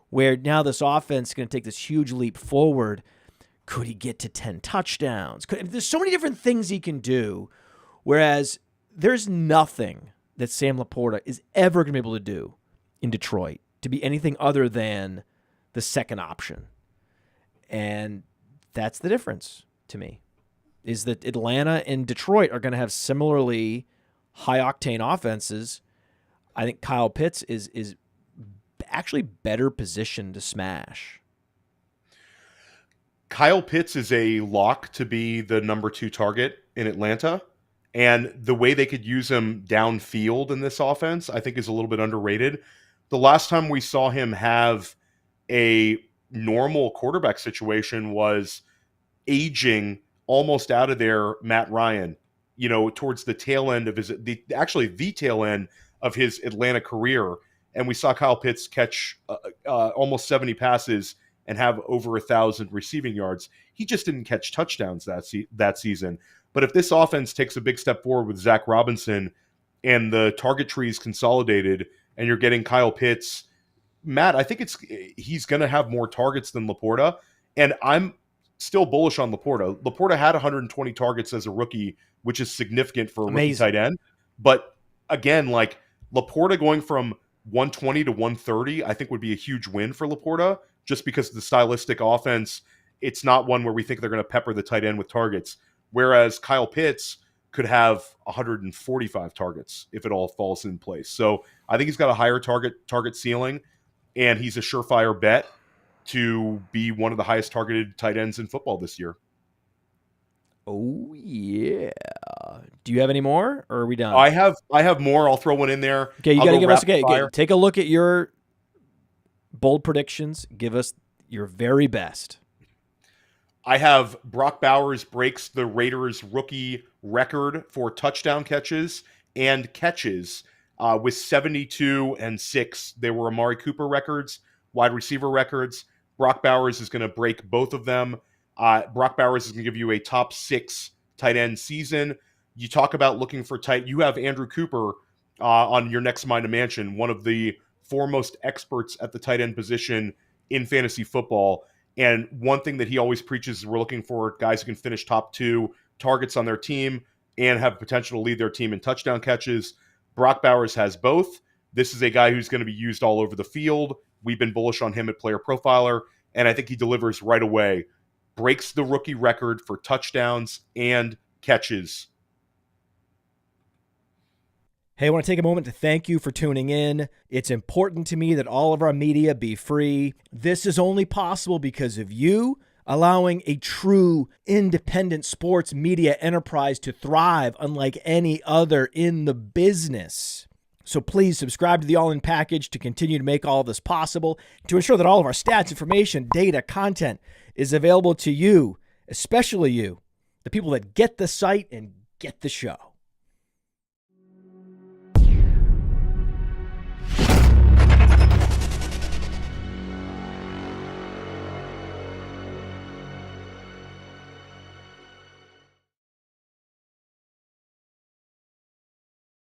[SPEAKER 1] where now this offense is going to take this huge leap forward. Could he get to 10 touchdowns? There's so many different things he can do, whereas there's nothing that Sam Laporta is ever going to be able to do in Detroit to be anything other than the second option. And that's the difference to me, is that Atlanta and Detroit are going to have similarly high-octane offenses. I think Kyle Pitts is actually better positioned to smash.
[SPEAKER 2] Kyle Pitts is a lock to be the number 2 target in Atlanta. And the way they could use him downfield in this offense, I think, is a little bit underrated. The last time we saw him have a normal quarterback situation was aging almost out of there Matt Ryan, towards the tail end of the tail end of his Atlanta career. And we saw Kyle Pitts catch almost 70 passes and have over 1,000 receiving yards. He just didn't catch touchdowns that season. But if this offense takes a big step forward with Zach Robinson and the target tree is consolidated and you're getting Kyle Pitts, Matt, I think he's going to have more targets than Laporta. And I'm still bullish on Laporta. Laporta had 120 targets as a rookie, which is significant for a rookie tight end. But again, Laporta going from 120 to 130, I think would be a huge win for Laporta, just because of the stylistic offense. It's not one where we think they're going to pepper the tight end with targets. Whereas Kyle Pitts could have 145 targets if it all falls in place. So I think he's got a higher target ceiling, and he's a surefire bet to be one of the highest targeted tight ends in football this year.
[SPEAKER 1] Oh, yeah. Do you have any more, or are we done?
[SPEAKER 2] I have more. I'll throw one in there.
[SPEAKER 1] Okay, you got to give us, okay,
[SPEAKER 2] fire.
[SPEAKER 1] take a look at your bold predictions. Give us your very best.
[SPEAKER 2] I have Brock Bowers breaks the Raiders rookie record for touchdown catches and catches with 72 and 6. They were Amari Cooper records, wide receiver records. Brock Bowers is going to break both of them. Brock Bowers is going to give you a top 6 tight end season. You talk about looking for tight. You have Andrew Cooper on your next Mind a Mansion, one of the foremost experts at the tight end position in fantasy football. And one thing that he always preaches is we're looking for guys who can finish top 2 targets on their team and have potential to lead their team in touchdown catches. Brock Bowers has both. This is a guy who's going to be used all over the field. We've been bullish on him at Player Profiler, and I think he delivers right away. Breaks the rookie record for touchdowns and catches.
[SPEAKER 1] Hey, I want to take a moment to thank you for tuning in. It's important to me that all of our media be free. This is only possible because of you allowing a true independent sports media enterprise to thrive unlike any other in the business. So please subscribe to the All In Package to continue to make all of this possible, to ensure that all of our stats, information, data, content is available to you, especially you, the people that get the site and get the show.